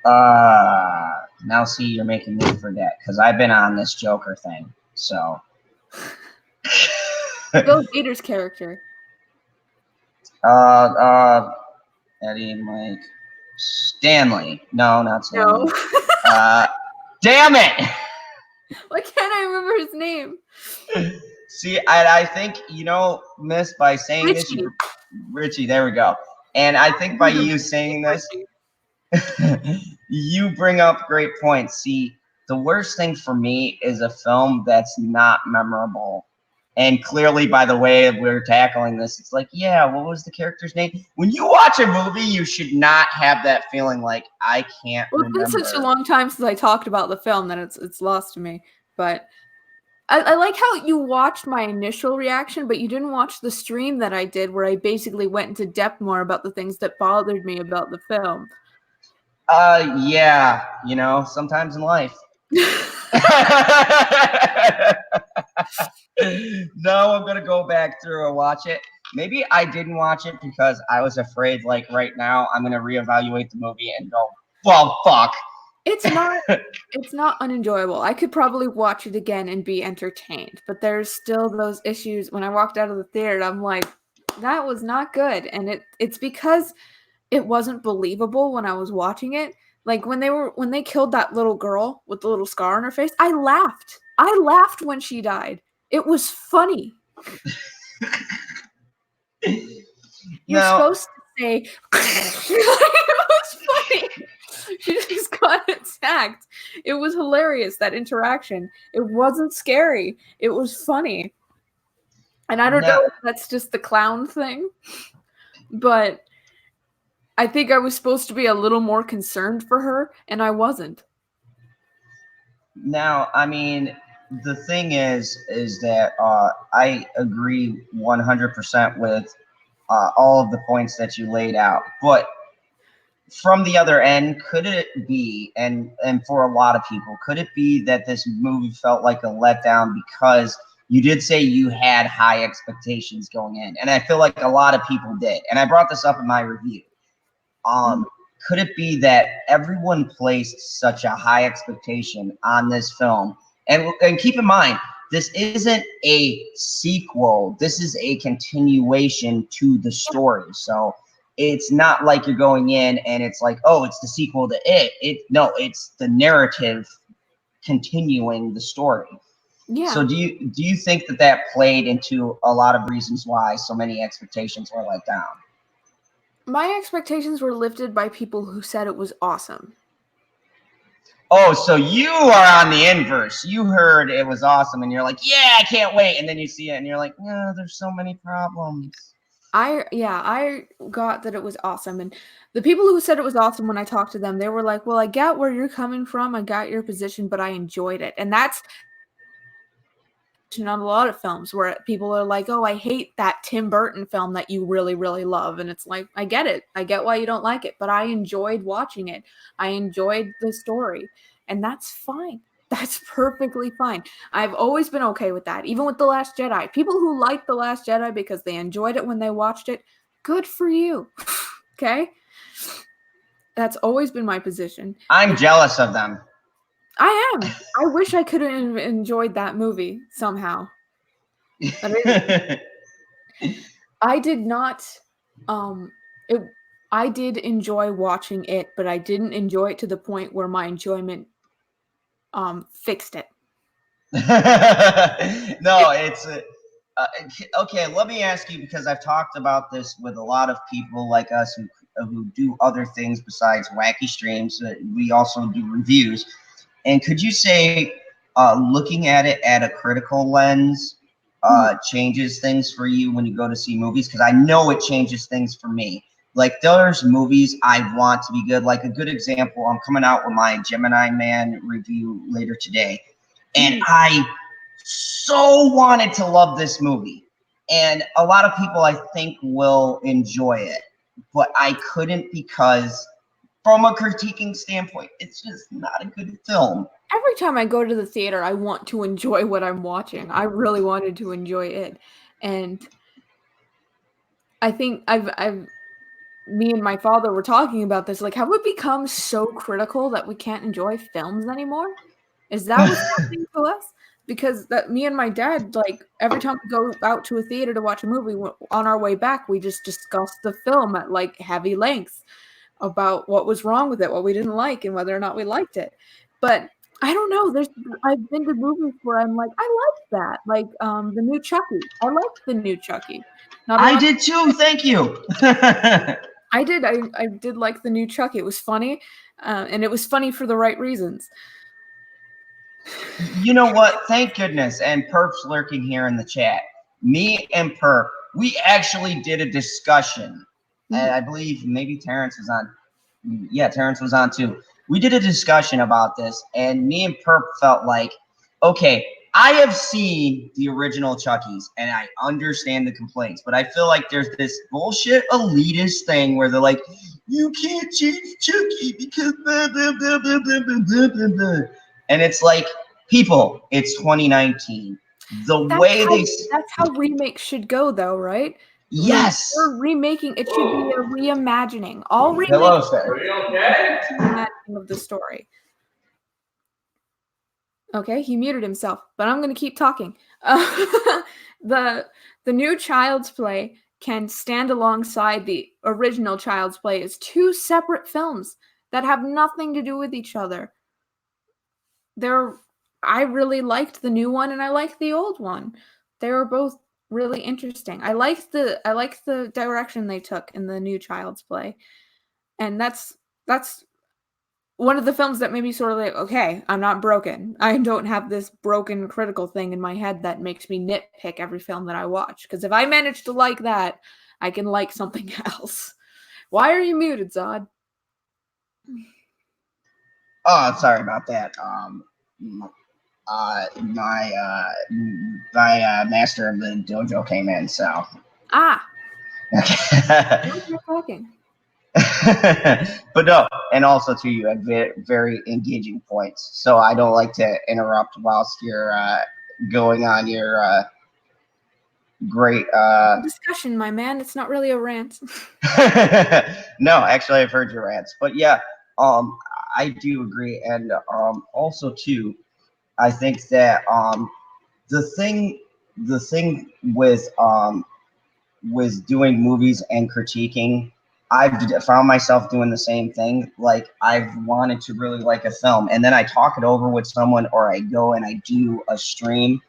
Now see, you're making me forget because I've been on this Joker thing. So Bill Hader's character. Eddie, Mike, Stanley. No, not Stanley. No. Damn it! Why can't I remember his name? See, I think Miss, by saying Richie. this, Richie. There we go. And I think by you saying this, you bring up great points. See, the worst thing for me is a film that's not memorable. And clearly, by the way we're tackling this, it's like, yeah, what was the character's name? When you watch a movie, you should not have that feeling like I can't remember. It's been such a long time since I talked about the film that it's lost to me. But I like how you watched my initial reaction, but you didn't watch the stream that I did where I basically went into depth more about the things that bothered me about the film. Yeah, sometimes in life. No, I'm gonna go back through and watch it. Maybe I didn't watch it because I was afraid, like right now, I'm gonna reevaluate the movie and go, well, fuck. It's not unenjoyable. I could probably watch it again and be entertained, but there's still those issues. When I walked out of the theater, I'm like, that was not good. And it's because it wasn't believable when I was watching it. Like when they killed that little girl with the little scar on her face, I laughed. I laughed when she died. It was funny. You're supposed to say, it was funny. She just got attacked. It was hilarious, that interaction. It wasn't scary. It was funny. And I don't Now, know if that's just the clown thing, but I think I was supposed to be a little more concerned for her, and I wasn't. now, I mean, the thing is that I agree 100% with all of the points that you laid out. But from the other end, could it be, and for a lot of people, could it be that this movie felt like a letdown because you did say you had high expectations going in, and I feel like a lot of people did, and I brought this up in my review. Could it be that everyone placed such a high expectation on this film? And keep in mind, this isn't a sequel. This is a continuation to the story. So it's not like you're going in and it's like, oh, it's the sequel to it. No, it's the narrative continuing the story. Yeah. So do you think that played into a lot of reasons why so many expectations were let down? My expectations were lifted by people who said it was awesome. Oh, so you are on the inverse. You heard it was awesome and you're like, yeah, I can't wait. And then you see it and you're like, no, there's so many problems. I got that it was awesome. And the people who said it was awesome, when I talked to them, they were like, well, I get where you're coming from. I got your position, but I enjoyed it. And that's on a lot of films where people are like, oh, I hate that Tim Burton film that you really, really love. And it's like, I get it. I get why you don't like it, but I enjoyed watching it. I enjoyed the story. And that's fine. That's perfectly fine. I've always been okay with that, even with The Last Jedi. People who like The Last Jedi because they enjoyed it when they watched it, good for you. Okay? That's always been my position. I'm jealous of them. I am. I wish I could have enjoyed that movie somehow. But I did not. I did enjoy watching it, but I didn't enjoy it to the point where my enjoyment fixed it. No, it's okay. Let me ask you, because I've talked about this with a lot of people like us who do other things besides wacky streams. We also do reviews. And could you say, looking at it at a critical lens, changes things for you when you go to see movies? Because I know it changes things for me. Like, there's movies I want to be good. Like, a good example, I'm coming out with my Gemini Man review later today. And I so wanted to love this movie. And a lot of people, I think, will enjoy it. But I couldn't, because from a critiquing standpoint, it's just not a good film. Every time I go to the theater, I want to enjoy what I'm watching. I really wanted to enjoy it. And I think me and my father were talking about this. Like, have we become so critical that we can't enjoy films anymore? Is that what's happening to us? Because that me and my dad, like, every time we go out to a theater to watch a movie, on our way back, we just discuss the film at like heavy lengths about what was wrong with it, what we didn't like, and whether or not we liked it. But I don't know. I've been to movies where I'm like, I like that, like the new Chucky. I liked the new Chucky. Not a I lot. did too. Thank you. I did. I did like the new Chucky. It was funny, and it was funny for the right reasons. You know what? Thank goodness. And Perp's lurking here in the chat. Me and Perp, we actually did a discussion. And I believe maybe Terrence was on. Yeah, Terrence was on too. We did a discussion about this, and me and Perp felt like, okay, I have seen the original Chucky's, and I understand the complaints, but I feel like there's this bullshit elitist thing where they're like, you can't change Chucky because blah, blah, blah, blah, blah, blah, blah, blah. And it's like, people, it's 2019. That's how remakes should go, though, right? Yes. We're remaking. It should be a reimagining. All remakes Hello, are a reimagining of the story. Okay, he muted himself, but I'm going to keep talking. The new Child's Play can stand alongside the original Child's Play as two separate films that have nothing to do with each other. I really liked the new one and I liked the old one. They were both really interesting. I liked the direction they took in the new Child's Play, and that's one of the films that made me sort of like, okay, I'm not broken. I don't have this broken critical thing in my head that makes me nitpick every film that I watch. Because if I manage to like that, I can like something else. Why are you muted, Zod? Oh, sorry about that. My master of the dojo came in, so. Ah, Okay. you're talking. But no, and also too, you had very engaging points. So I don't like to interrupt whilst you're going on your great. Discussion, my man. It's not really a rant. No, actually, I've heard your rants, but yeah, I do agree, and also too, I think that the thing, the thing with doing movies and critiquing, I've found myself doing the same thing. Like I've wanted to really like a film, and then I talk it over with someone, or I go and I do a stream,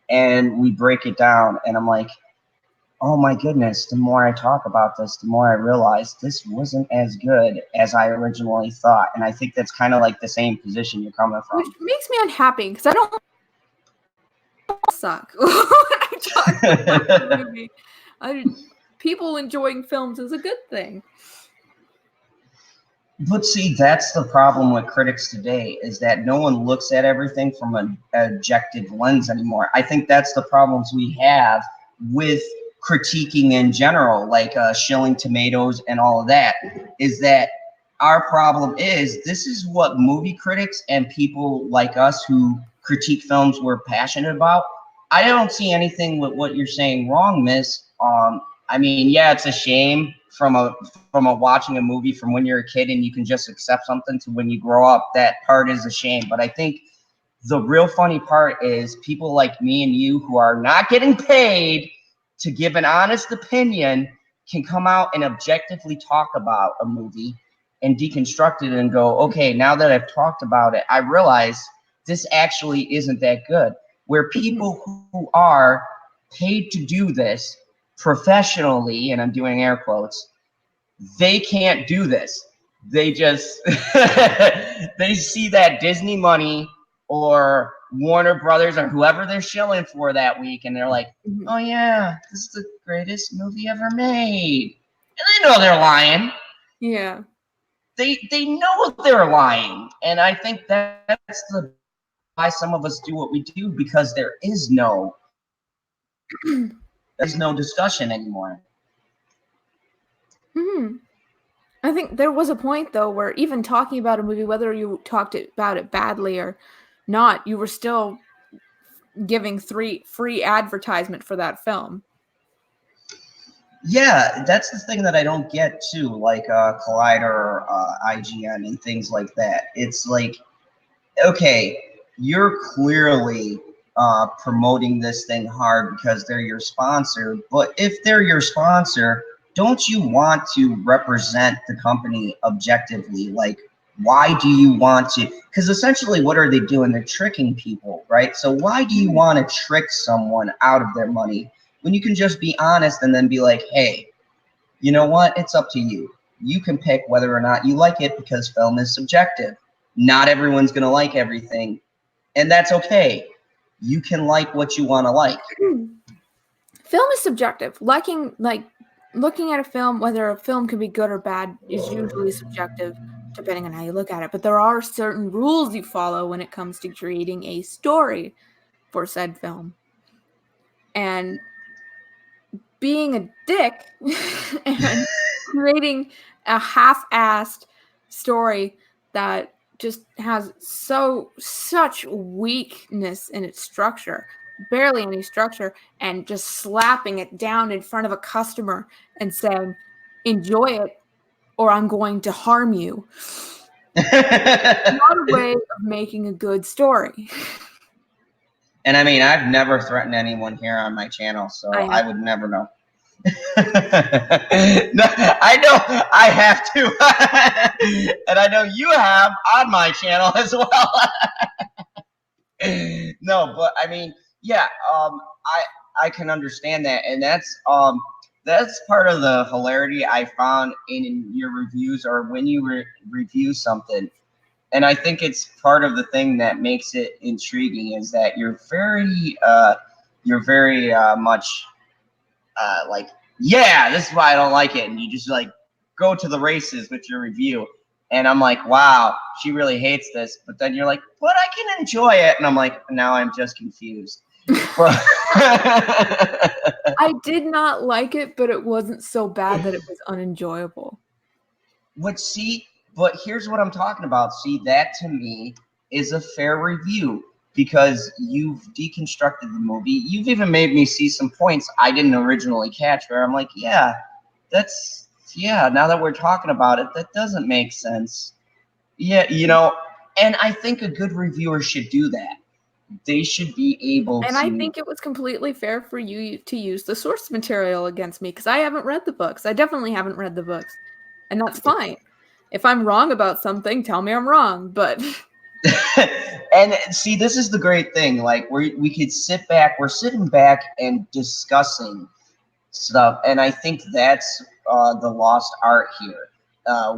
and we break it down, and I'm like, oh my goodness, the more I talk about this, the more I realize this wasn't as good as I originally thought. And I think that's kind of like the same position you're coming from. Which makes me unhappy because I don't suck when I talk about the movie. People enjoying films is a good thing. But see, that's the problem with critics today, is that no one looks at everything from an objective lens anymore. I think that's the problems we have with critiquing in general, like shilling tomatoes and all of that, is that our problem is this is what movie critics and people like us who critique films were passionate about. I don't see anything with what you're saying wrong, Miss. I mean, yeah, it's a shame from a watching a movie from when you're a kid and you can just accept something to when you grow up. That part is a shame. But I think the real funny part is people like me and you who are not getting paid to give an honest opinion can come out and objectively talk about a movie and deconstruct it and go, okay, now that I've talked about it, I realize this actually isn't that good. Where people who are paid to do this professionally, and I'm doing air quotes, they can't do this. They just they see that Disney money or Warner Brothers or whoever they're shilling for that week, and they're like, oh yeah, this is the greatest movie ever made. And they know they're lying. Yeah. They know they're lying. And I think that's the why some of us do what we do, because there is no discussion anymore. I think there was a point though where even talking about a movie, whether you talked about it badly or not, you were still giving free advertisement for that film. Yeah, that's the thing that I don't get too, like Collider, IGN, and things like that. It's like, okay, you're clearly promoting this thing hard because they're your sponsor, but if they're your sponsor, don't you want to represent the company objectively? Like, why do you want to? Because essentially, what are they doing? They're tricking people, right? So why do you want to trick someone out of their money when you can just be honest and then be like, hey, you know what? It's up to you. You can pick whether or not you like it, because film is subjective. Not everyone's going to like everything, and that's okay. You can like what you want to like. Film is subjective. Looking at a film, whether a film can be good or bad, is usually subjective depending on how you look at it. But there are certain rules you follow when it comes to creating a story for said film. And being a dick and creating a half-assed story that just has such weakness in its structure, barely any structure, and just slapping it down in front of a customer and saying, enjoy it or I'm going to harm you. Not a way of making a good story. And I mean, I've never threatened anyone here on my channel, so I would never know. No, I know I have to. And I know you have on my channel as well. No, but I mean, yeah, I can understand that, and that's part of the hilarity I found in your reviews or when you review something. And I think it's part of the thing that makes it intriguing is that you're very much like, yeah, this is why I don't like it, and you just like go to the races with your review. And I'm like, wow, she really hates this. But then you're like, but I can enjoy it, and I'm like, now I'm just confused. But I did not like it, but it wasn't so bad that it was unenjoyable. But here's what I'm talking about. See, that to me is a fair review because you've deconstructed the movie. You've even made me see some points I didn't originally catch where I'm like, yeah, now that we're talking about it, that doesn't make sense. Yeah, and I think a good reviewer should do that. They should be able And to. I think it was completely fair for you to use the source material against me because I haven't read the books. I definitely haven't read the books. And that's fine. If I'm wrong about something, tell me I'm wrong. But And see, this is the great thing. Like we could sit back. We're sitting back and discussing stuff, and I think that's the lost art here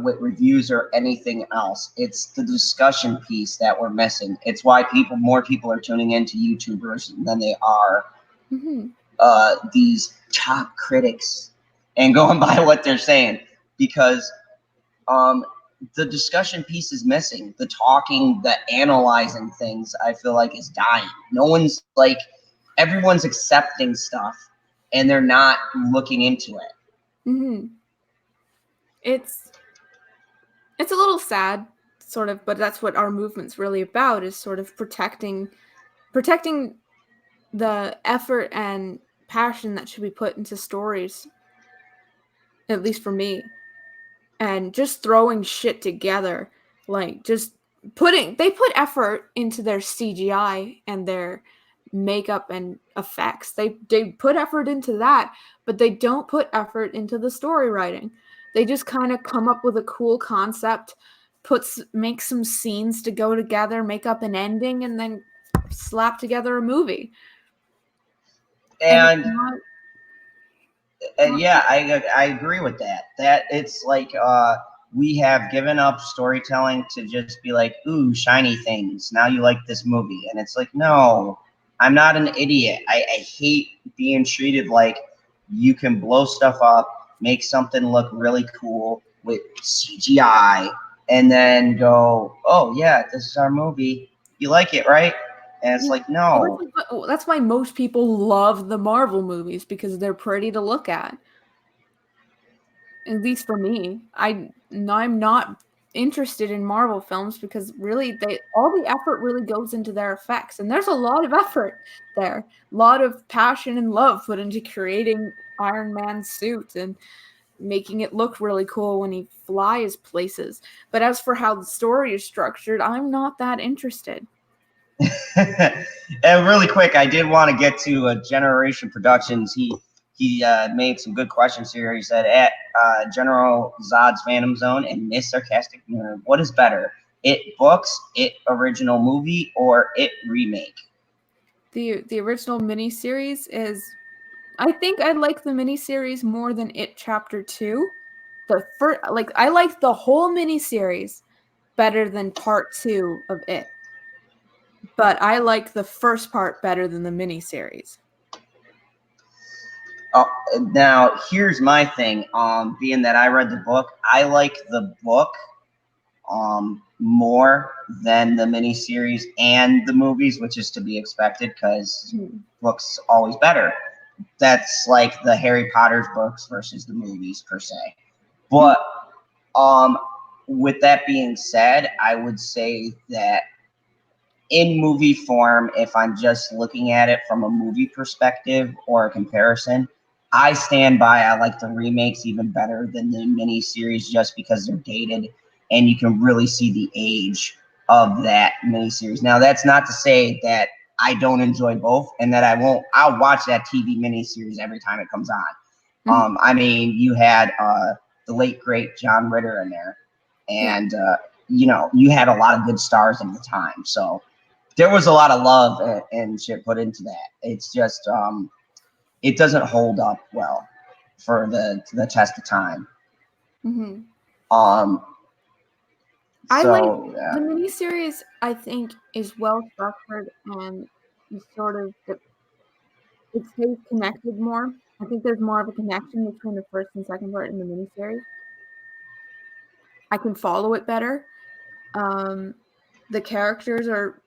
with reviews or anything else. It's the discussion piece that we're missing. It's why more people are tuning into YouTubers than they are these top critics and going by what they're saying because the discussion piece is missing. The talking, the analyzing things, I feel like is dying. No one's like, everyone's accepting stuff and they're not looking into it. It's a little sad, sort of, but that's what our movement's really about, is sort of protecting the effort and passion that should be put into stories, at least for me. And just throwing shit together, like just they put effort into their CGI and their makeup and effects. They put effort into that, but they don't put effort into the story writing. They just kind of come up with a cool concept, make some scenes to go together, make up an ending, and then slap together a movie. And yeah, I agree with that. That it's like we have given up storytelling to just be like, ooh, shiny things. Now you like this movie, and it's like, no, I'm not an idiot. I hate being treated like you can blow stuff up, make something look really cool with CGI, and then go, oh yeah, this is our movie. You like it, right? And it's like, no. That's why most people love the Marvel movies, because they're pretty to look at. At least for me. I'm not interested in Marvel films because really all the effort really goes into their effects, and there's a lot of effort there. A lot of passion and love put into creating Iron Man's suit and making it look really cool when he flies places. But as for how the story is structured, I'm not that interested. And really quick, I did want to get to Generation Productions. He made some good questions here. He said, at General Zod's Phantom Zone and Miss Sarcastic Nerd, what is better, It books, It original movie, or It remake? The original miniseries is, I think I like the miniseries more than It Chapter 2. I like the whole miniseries better than part 2 of It. But I like the first part better than the miniseries. Now, here's my thing. Being that I read the book, I like the book more than the miniseries and the movies, which is to be expected because books always better. That's like the Harry Potter's books versus the movies per se. But with that being said, I would say that in movie form, if I'm just looking at it from a movie perspective or a comparison, I stand by I like the remakes even better than the miniseries just because they're dated and you can really see the age of that miniseries. Now, that's not to say that I don't enjoy both and that I'll watch that TV miniseries every time it comes on. I mean, you had the late, great John Ritter in there, and, you had a lot of good stars at the time. So there was a lot of love and shit put into that. It's just, it doesn't hold up well for the test of time. Mm-hmm. I like So yeah. the miniseries. I think is well structured and is sort of it stays connected more. I think there's more of a connection between the first and second part in the miniseries. I can follow it better. Um, the characters are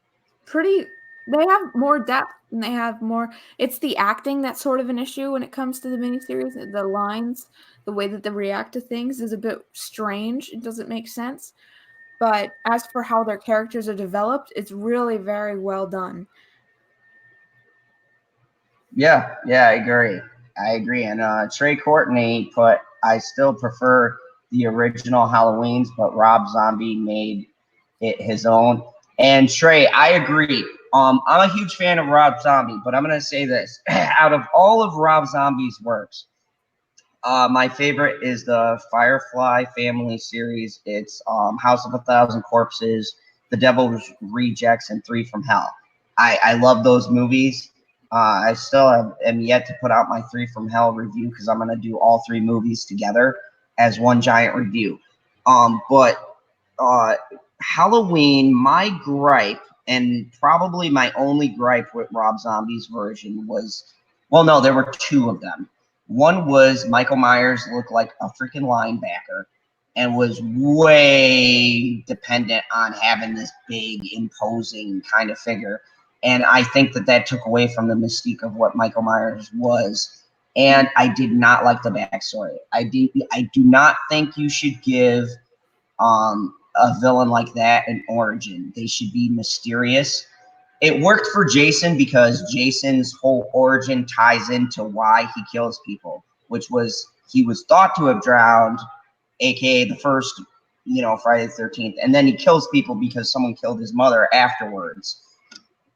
pretty. They have more depth and they have more. It's the acting that's sort of an issue when it comes to the miniseries. The lines, the way that they react to things is a bit strange. It doesn't make sense. But as for how their characters are developed, it's really very well done. Yeah, yeah, I agree. I agree. And Trey Courtney put, I still prefer the original Halloweens, but Rob Zombie made it his own. And Trey, I agree. I'm a huge fan of Rob Zombie, but I'm gonna say this: out of all of Rob Zombie's works, my favorite is the Firefly family series. It's House of a Thousand Corpses, The Devil's Rejects, and Three from Hell. I love those movies. I still am yet to put out my Three from Hell review because I'm going to do all three movies together as one giant review. But Halloween, my gripe, and probably my only gripe with Rob Zombie's version was, well, no, there were two of them. One was Michael Myers looked like a freaking linebacker and was way dependent on having this big, imposing kind of figure. And I think that took away from the mystique of what Michael Myers was. And I did not like the backstory. I do not think you should give a villain like that an origin. They should be mysterious. It worked for Jason because Jason's whole origin ties into why he kills people, which was he was thought to have drowned, aka the first, Friday the 13th, and then he kills people because someone killed his mother afterwards.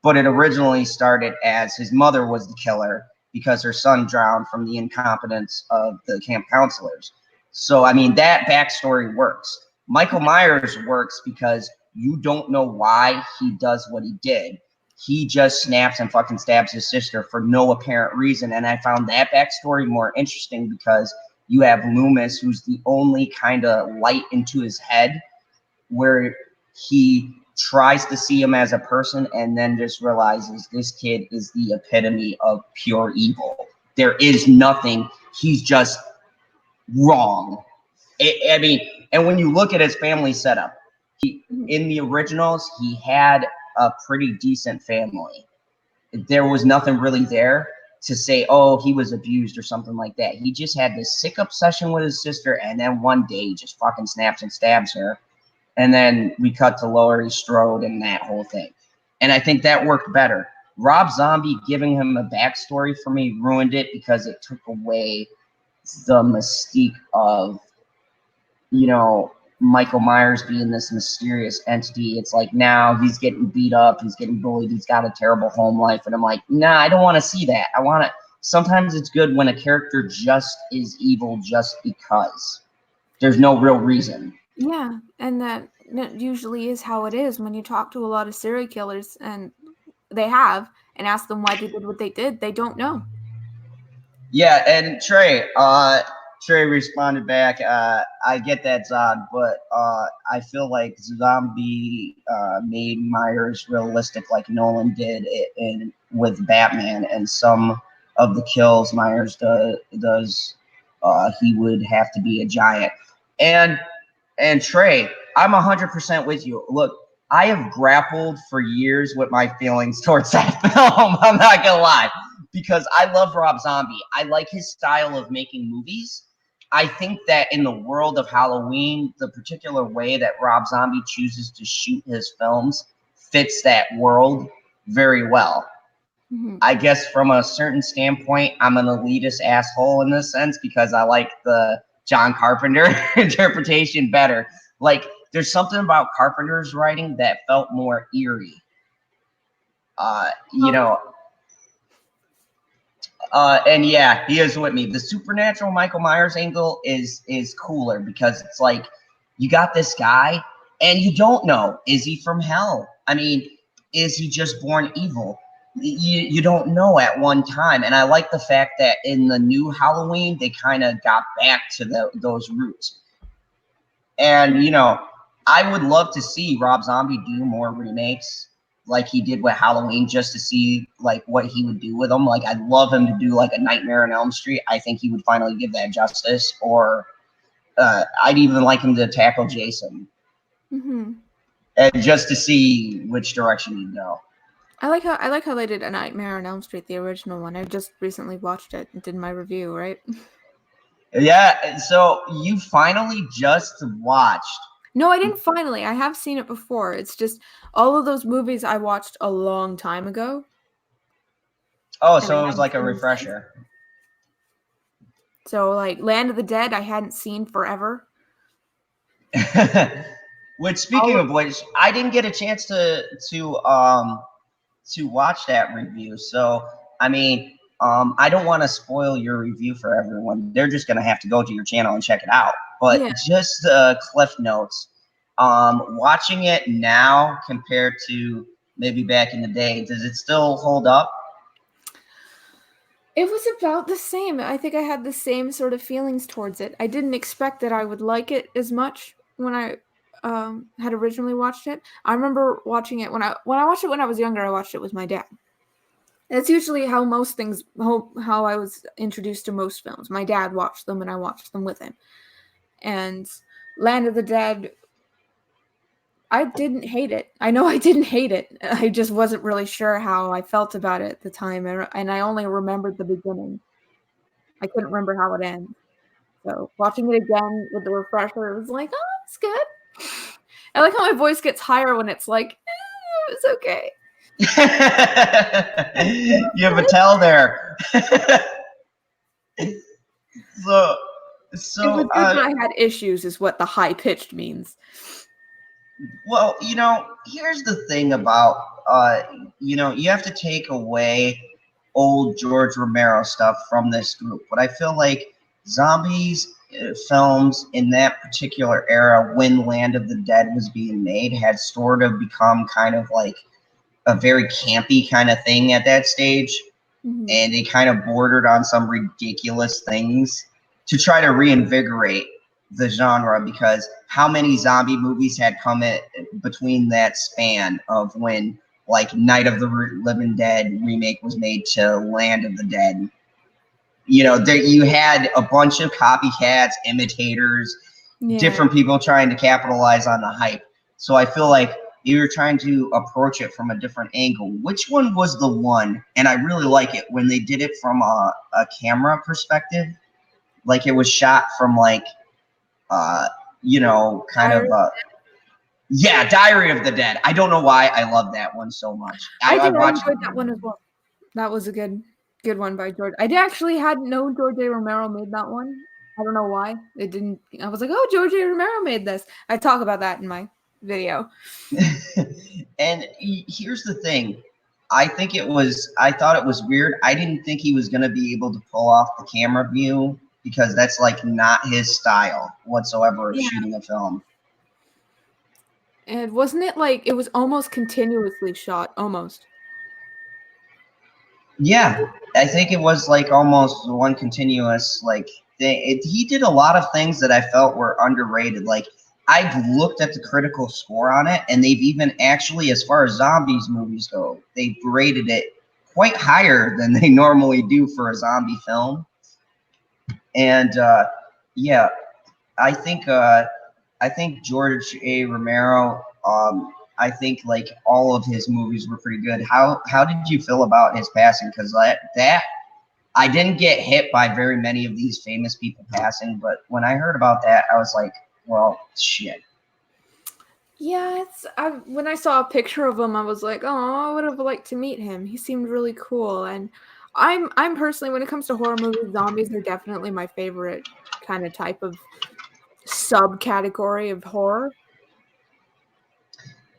But it originally started as his mother was the killer because her son drowned from the incompetence of the camp counselors. So, I mean, that backstory works. Michael Myers works because you don't know why he does what he did. He just snaps and fucking stabs his sister for no apparent reason. And I found that backstory more interesting because you have Loomis, who's the only kind of light into his head where he tries to see him as a person and then just realizes this kid is the epitome of pure evil. There is nothing. He's just wrong. I mean, and when you look at his family setup, in the originals, he had a pretty decent family. There was nothing really there to say, oh, he was abused or something like that. He just had this sick obsession with his sister, and then one day he just fucking snaps and stabs her. And then we cut to Laurie Strode and that whole thing. And I think that worked better. Rob Zombie giving him a backstory for me ruined it because it took away the mystique of, Michael Myers being this mysterious entity. It's like now he's getting beat up, he's getting bullied, he's got a terrible home life. And I'm like, nah, I don't want to see that. I want to. Sometimes it's good when a character just is evil just because there's no real reason. Yeah, and that usually is how it is when you talk to a lot of serial killers and and ask them why they did what they did. They don't know. Yeah, and Trey responded back, I get that, Zod, but I feel like Zombie made Myers realistic like Nolan did with Batman, and some of the kills Myers does he would have to be a giant. And Trey, I'm 100% with you. Look, I have grappled for years with my feelings towards that film. I'm not gonna lie, because I love Rob Zombie. I like his style of making movies. I think that in the world of Halloween, the particular way that Rob Zombie chooses to shoot his films fits that world very well. Mm-hmm. I guess from a certain standpoint, I'm an elitist asshole in this sense because I like the John Carpenter interpretation better. Like, there's something about Carpenter's writing that felt more eerie. You know, and yeah, he is with me. The supernatural Michael Myers angle is cooler because it's like you got this guy and you don't know, is he from hell? I mean, is he just born evil? you don't know at one time. And I like the fact that in the new Halloween they kind of got back to those roots. And I would love to see Rob Zombie do more remakes like he did with Halloween, just to see like what he would do with them. Like I'd love him to do like a Nightmare on Elm Street. I think he would finally give that justice. Or I'd even like him to tackle Jason, and just to see which direction he'd go. I like how they did A Nightmare on Elm Street, the original one. I just recently watched it and did my review, right? Yeah, so you finally just watched. No, I didn't finally. I have seen it before. It's just all of those movies I watched a long time ago. Oh, And I so it was haven't like a seen them since. refresher. So like Land of the Dead, I hadn't seen forever. Which, speaking of which, I didn't get a chance to watch that review. So I mean, I don't want to spoil your review for everyone. They're just gonna have to go to your channel and check it out. But Yeah. just cliff notes. Watching it now compared to maybe back in the day, does it still hold up? It was about the same. I think I had the same sort of feelings towards it. I didn't expect that I would like it as much when I had originally watched it. I remember watching it when I watched it when I was younger. I watched it with my dad. That's usually how most things how I was introduced to most films. My dad watched them and I watched them with him. And Land of the Dead, I didn't hate it. I know I didn't hate it. I just wasn't really sure how I felt about it at the time, and I only remembered the beginning. I couldn't remember how it ends. So watching it again with the refresher, it was like, oh, it's good. I like how my voice gets higher when it's like, it's okay. You have a tell there. so It was good when I had issues, is what the high pitched means. Well, here's the thing about you have to take away old George Romero stuff from this group, but I feel like zombies films in that particular era, when Land of the Dead was being made, had sort of become kind of like a very campy kind of thing at that stage. And they kind of bordered on some ridiculous things to try to reinvigorate the genre, because how many zombie movies had come in between that span of when like Night of the Living Dead remake was made to Land of the Dead? You had a bunch of copycats, imitators, different people trying to capitalize on the hype. So I feel like you were trying to approach it from a different angle. Which one was the one? And I really like it when they did it from a camera perspective, like it was shot from like kind of Diary of the Dead. I don't know why I love that one so much. I watched enjoyed that one as well. That was a good one by George. I actually hadn't known George A. Romero made that one. I don't know why. It didn't. I was like, oh, George A. Romero made this. I talk about that in my video. And here's the thing. I thought it was weird. I didn't think he was going to be able to pull off the camera view, because that's like not his style whatsoever of shooting a film. And wasn't it like it was almost continuously shot? Almost. Yeah, I think it was like almost one continuous like thing. He did a lot of things that I felt were underrated. Like I've looked at the critical score on it, and they've even actually, as far as zombies movies go, they've rated it quite higher than they normally do for a zombie film. And yeah, I think George A. Romero. I think like all of his movies were pretty good. How did you feel about his passing? Because that I didn't get hit by very many of these famous people passing, but when I heard about that, I was like, well, shit. Yeah, when I saw a picture of him, I was like, oh, I would have liked to meet him. He seemed really cool, and I'm personally, when it comes to horror movies, zombies are definitely my favorite kind of type of subcategory of horror.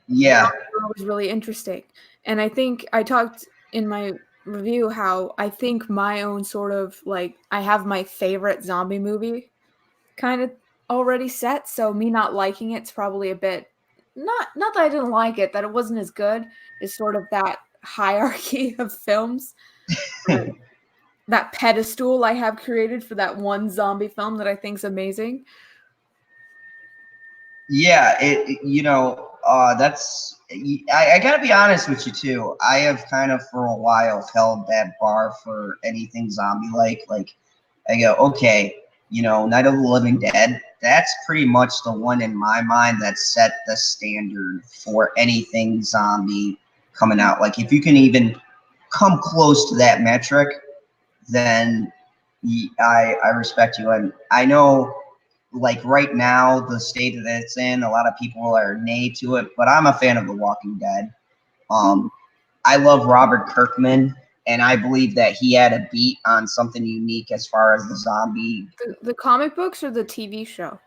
Yeah. It was really interesting. And I think I talked in my review how I think my own sort of like I have my favorite zombie movie kind of already set, so me not liking it's probably a bit not that I didn't like it, that it wasn't as good, is sort of that hierarchy of films, that pedestal I have created for that one zombie film that I think's amazing. Yeah, that's I gotta be honest with you too. I have kind of for a while held that bar for anything zombie like I go, okay, Night of the Living Dead, that's pretty much the one in my mind that set the standard for anything zombie coming out. Like if you can even come close to that metric, then I respect you. And I know, like right now, the state that it's in, a lot of people are nay to it, but I'm a fan of The Walking Dead. I love Robert Kirkman, and I believe that he had a beat on something unique as far as the zombie. The comic books or the TV show?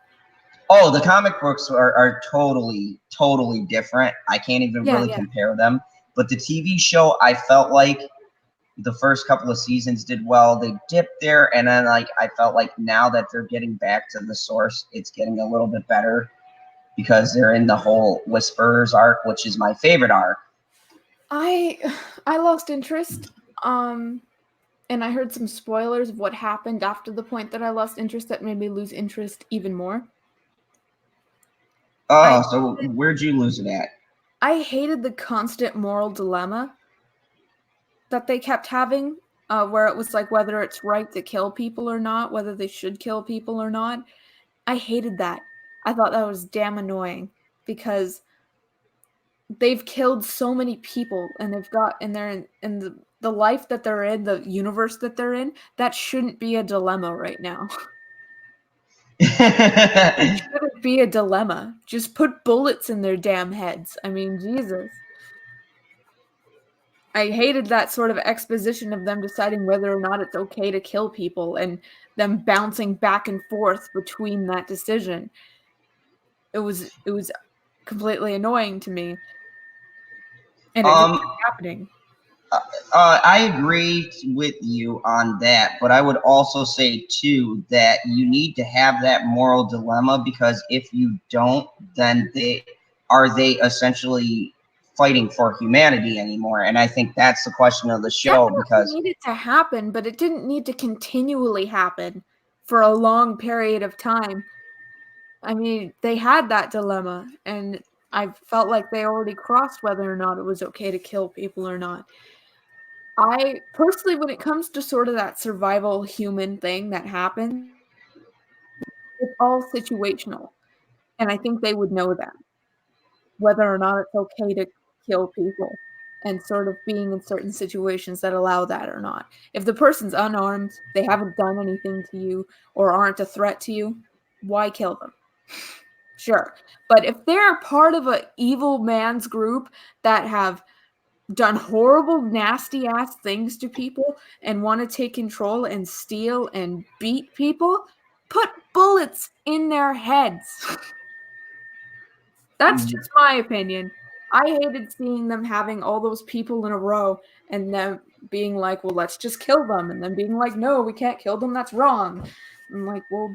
Oh, the comic books are totally, totally different. I can't even really compare them. But the TV show, I felt like the first couple of seasons did well. They dipped there, and then like I felt like now that they're getting back to the source, it's getting a little bit better because they're in the whole Whisperers arc, which is my favorite arc. I lost interest. And I heard some spoilers of what happened after the point that I lost interest that made me lose interest even more. Oh, so where'd you lose it at? I hated the constant moral dilemma that they kept having, where it was like whether it's right to kill people or not, whether they should kill people or not. I hated that. I thought that was damn annoying because they've killed so many people and they're in the life that they're in, the universe that they're in, that shouldn't be a dilemma right now. It shouldn't be a dilemma. Just put bullets in their damn heads. I mean, Jesus. I hated that sort of exposition of them deciding whether or not it's okay to kill people and them bouncing back and forth between that decision. It was completely annoying to me. And it just kept happening. I agree with you on that, but I would also say too that you need to have that moral dilemma, because if you don't, then they essentially fighting for humanity anymore? And I think that's the question of the show, Definitely because needed to happen, but it didn't need to continually happen for a long period of time. I mean, they had that dilemma, and I felt like they already crossed whether or not it was okay to kill people or not. I personally, when it comes to sort of that survival human thing that happens, it's all situational. And I think they would know that, whether or not it's okay to kill people and sort of being in certain situations that allow that or not. If the person's unarmed, they haven't done anything to you or aren't a threat to you, why kill them? Sure. But if they're part of an evil man's group that have done horrible, nasty ass things to people and want to take control and steal and beat people, put bullets in their heads. That's just my opinion. I hated seeing them having all those people in a row and them being like, well, let's just kill them. And then being like, no, we can't kill them. That's wrong. I'm like, well,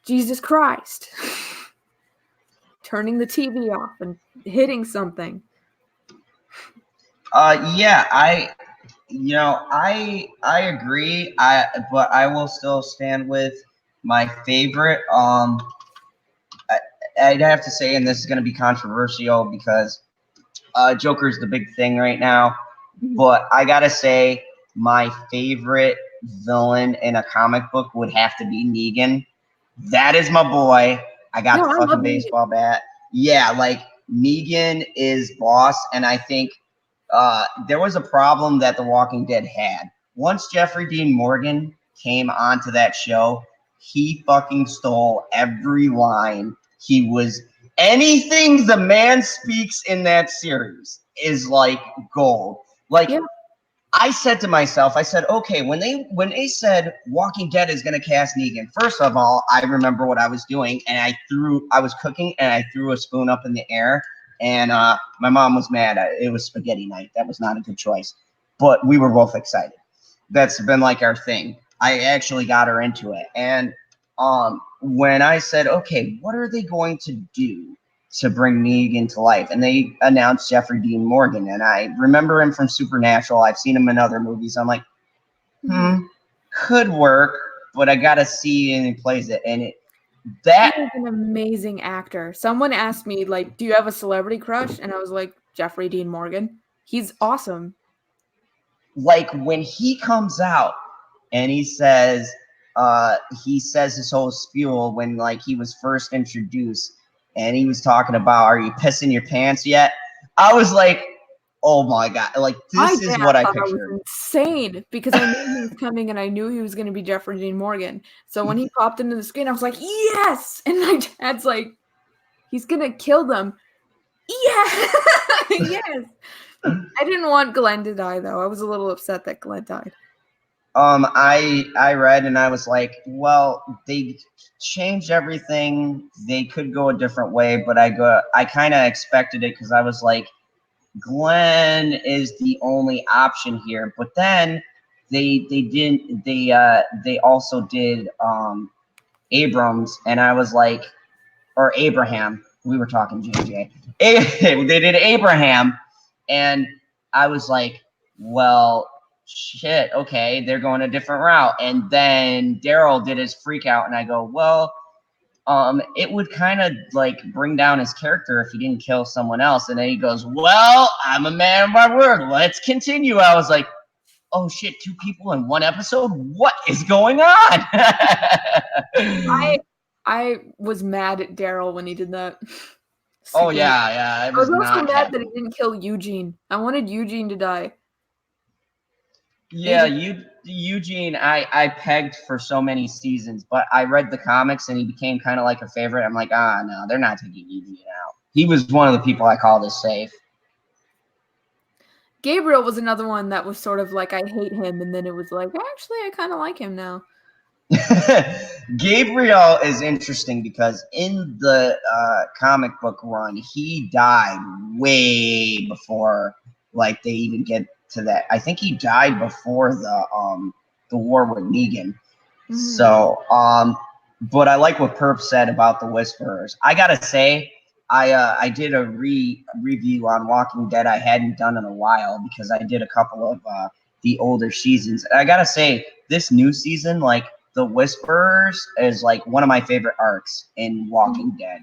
Jesus Christ. Turning the TV off and hitting something. yeah, I agree. But I will still stand with my favorite. I'd have to say, and this is going to be controversial because Joker's the big thing right now. But I gotta say, my favorite villain in a comic book would have to be Negan. That is my boy. I got the fucking baseball bat. Yeah, like Negan is boss, and I think there was a problem that The Walking Dead had. Once Jeffrey Dean Morgan came onto that show, he fucking stole every line. He was anything the man speaks in that series is like gold. Like I said to myself, I said, okay, when they said Walking Dead is gonna cast Negan, first of all, I remember what I was doing, and I was cooking and I threw a spoon up in the air, and my mom was mad. It was spaghetti night. That was not a good choice, but we were both excited. That's been like our thing. I actually got her into it, and when I said, okay, what are they going to do to bring Negan to life. And they announced Jeffrey Dean Morgan. And I remember him from Supernatural. I've seen him in other movies. I'm like, could work, but I got to see and he plays it. And that he is an amazing actor. Someone asked me, like, do you have a celebrity crush? And I was like, Jeffrey Dean Morgan. He's awesome. Like when he comes out and he says his whole spiel when like he was first introduced and he was talking about, are you pissing your pants yet? I was like, oh my God, like this is what I pictured. Was insane because I knew he was coming and I knew he was going to be Jeffrey Dean Morgan. So when he popped into the screen, I was like, yes! And my dad's like, he's going to kill them. Yeah! Yes! I didn't want Glenn to die, though. I was a little upset that Glenn died. I read and I was like, well, they changed everything. They could go a different way, but I kind of expected it because I was like, Glenn is the only option here. But then they also did Abrams, and I was like, or Abraham. We were talking JJ. They did Abraham, and I was like, well, shit, okay, they're going a different route. And then Daryl did his freak out, and I go, well, it would kind of like bring down his character if he didn't kill someone else. And then he goes, well, I'm a man of my word. Let's continue. I was like, oh shit, 2 people in 1 episode? What is going on? I was mad at Daryl when he did that. Oh yeah. I was also mad that he didn't kill Eugene. I wanted Eugene to die. Yeah, Eugene, I pegged for so many seasons, but I read the comics and he became kind of like a favorite. I'm like, no, they're not taking Eugene out. He was one of the people I called as safe. Gabriel was another one that was sort of like, I hate him, and then it was like, actually, I kind of like him now. Gabriel is interesting because in the comic book run, he died way before like they even get to that. I think he died before the war with Negan. Mm-hmm. So but I like what Perp said about the Whisperers. I gotta say, I did a review on Walking Dead I hadn't done in a while because I did a couple of the older seasons. And I gotta say, this new season, like the Whisperers is like one of my favorite arcs in Walking Dead.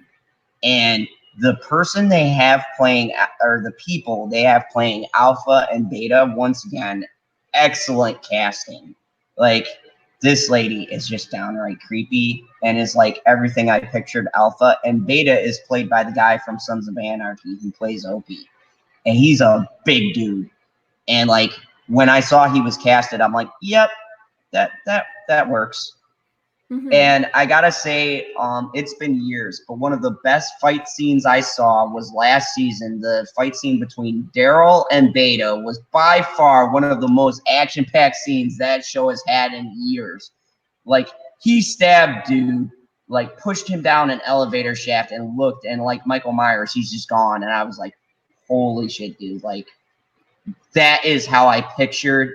And the person they have playing, or the people they have playing Alpha and Beta, once again, excellent casting. Like, this lady is just downright creepy and is like everything I pictured Alpha. And Beta is played by the guy from Sons of Anarchy who plays Opie. And he's a big dude. And like, when I saw he was casted, I'm like, yep, that works. Mm-hmm. And I gotta say, it's been years, but one of the best fight scenes I saw was last season. The fight scene between Daryl and Beta was by far one of the most action-packed scenes that show has had in years. Like, he stabbed dude, like pushed him down an elevator shaft and looked, and like Michael Myers, he's just gone. And I was like, holy shit, dude. Like, that is how I pictured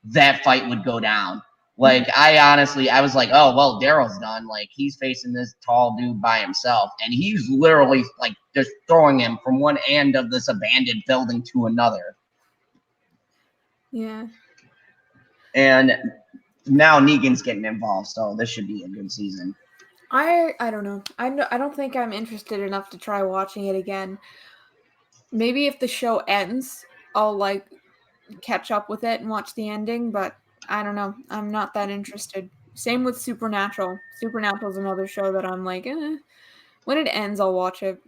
that fight would go down. Like, I was like, oh, well, Daryl's done. Like, he's facing this tall dude by himself. And he's literally, like, just throwing him from one end of this abandoned building to another. Yeah. And now Negan's getting involved, so this should be a good season. I don't know. I don't think I'm interested enough to try watching it again. Maybe if the show ends, I'll, like, catch up with it and watch the ending, but I don't know. I'm not that interested. Same with Supernatural. Supernatural's another show that I'm like, when it ends, I'll watch it.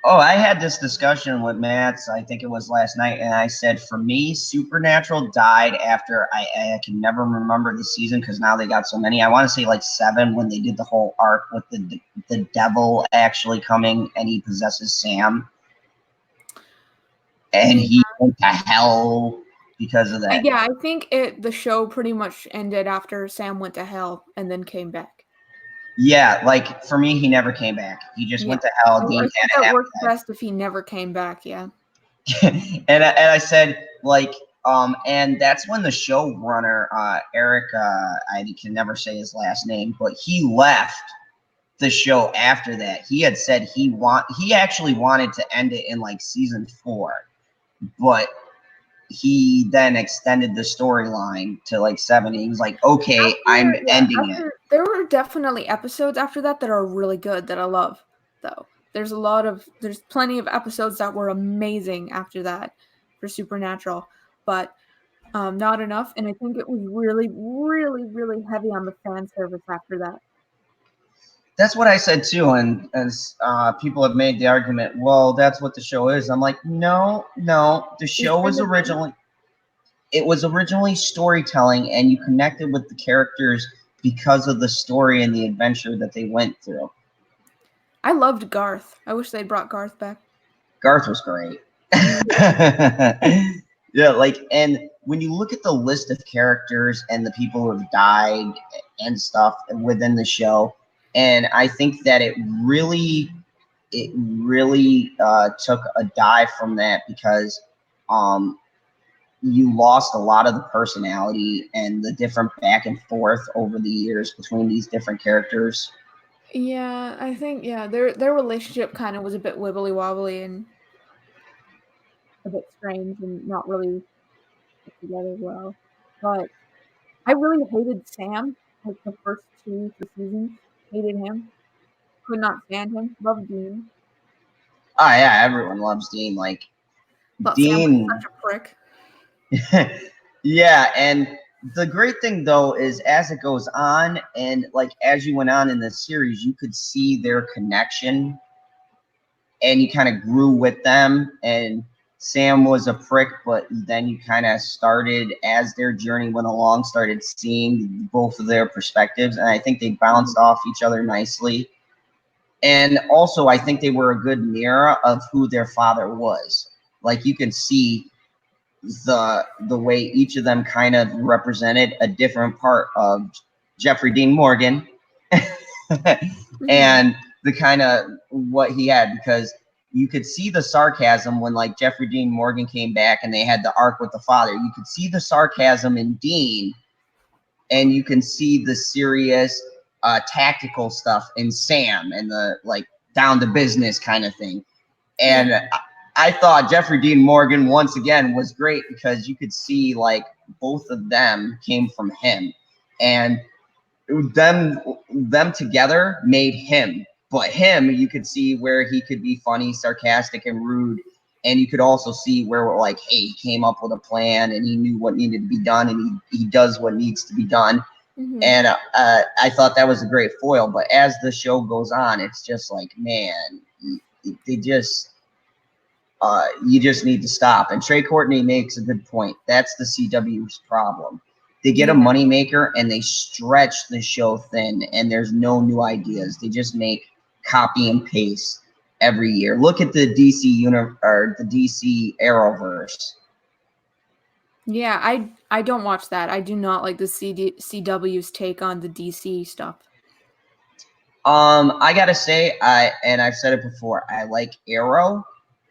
Oh, I had this discussion with Matt, I think it was last night, and I said, for me, Supernatural died after I can never remember the season because now they got so many. I want to say like 7 when they did the whole arc with the devil actually coming and he possesses Sam. And he went to hell because of that. Yeah, I think the show pretty much ended after Sam went to hell and then came back. Yeah, like for me, he never came back. He just went to hell. I think that works best if he never came back. Yeah. and I said like, and that's when the showrunner Eric, I can never say his last name, but he left the show after that. He had said he actually wanted to end it in like season 4, but he then extended the storyline to like 7. He was like, okay, I'm ending it. There were definitely episodes after that that are really good that I love, though. There's plenty of episodes that were amazing after that for Supernatural, but not enough. And I think it was really, really, really heavy on the fan service after that. That's what I said too, and as people have made the argument, well, that's what the show is. I'm like, no, the show was originally storytelling, and you connected with the characters because of the story and the adventure that they went through. I loved Garth. I wish they'd brought Garth back. Garth was great. Yeah, like, and when you look at the list of characters and the people who have died and stuff within the show, and I think that it really took a dive from that because you lost a lot of the personality and the different back and forth over the years between these different characters. Yeah, I think their relationship kind of was a bit wibbly wobbly and a bit strange and not really put together well. But I really hated Sam, like the first 2 seasons. Hated him. Could not stand him. Loved Dean. Oh yeah, everyone loves Dean. Like Thought Sam Dean, was such a prick. yeah, and the great thing though is as it goes on and like as you went on in the series, you could see their connection and you kind of grew with them. And Sam was a prick, but then you kind of started, as their journey went along, started seeing both of their perspectives, and I think they bounced off each other nicely. And also, I think they were a good mirror of who their father was. Like you can see the way each of them kind of represented a different part of Jeffrey Dean Morgan and the kind of what he had, because you could see the sarcasm when like Jeffrey Dean Morgan came back and they had the arc with the father. You could see the sarcasm in Dean, and you can see the serious tactical stuff in Sam and the like down to business kind of thing. And I thought Jeffrey Dean Morgan once again was great because you could see like both of them came from him, and them together made him. But him, you could see where he could be funny, sarcastic, and rude, and you could also see where like, hey, he came up with a plan and he knew what needed to be done, and he does what needs to be done. And I thought that was a great foil. But as the show goes on, it's just like, man, they just you just need to stop. And Trey Courtney makes a good point. That's the CW's problem. They get a moneymaker and they stretch the show thin, and there's no new ideas. They just make copy and paste every year. Look at the DC or the DC Arrowverse. Yeah, I don't watch that. I do not like the CW's take on the DC stuff. I gotta say, I've said it before, I like Arrow.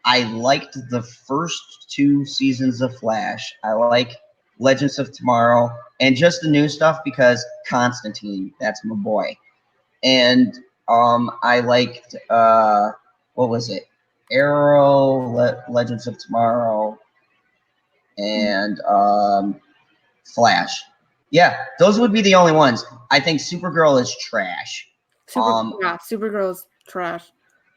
I liked the first 2 seasons of Flash. I like Legends of Tomorrow and just the new stuff because Constantine, that's my boy. And I liked what was it? Arrow, Legends of Tomorrow, and Flash. Yeah, those would be the only ones. I think Supergirl is trash. Supergirl's trash.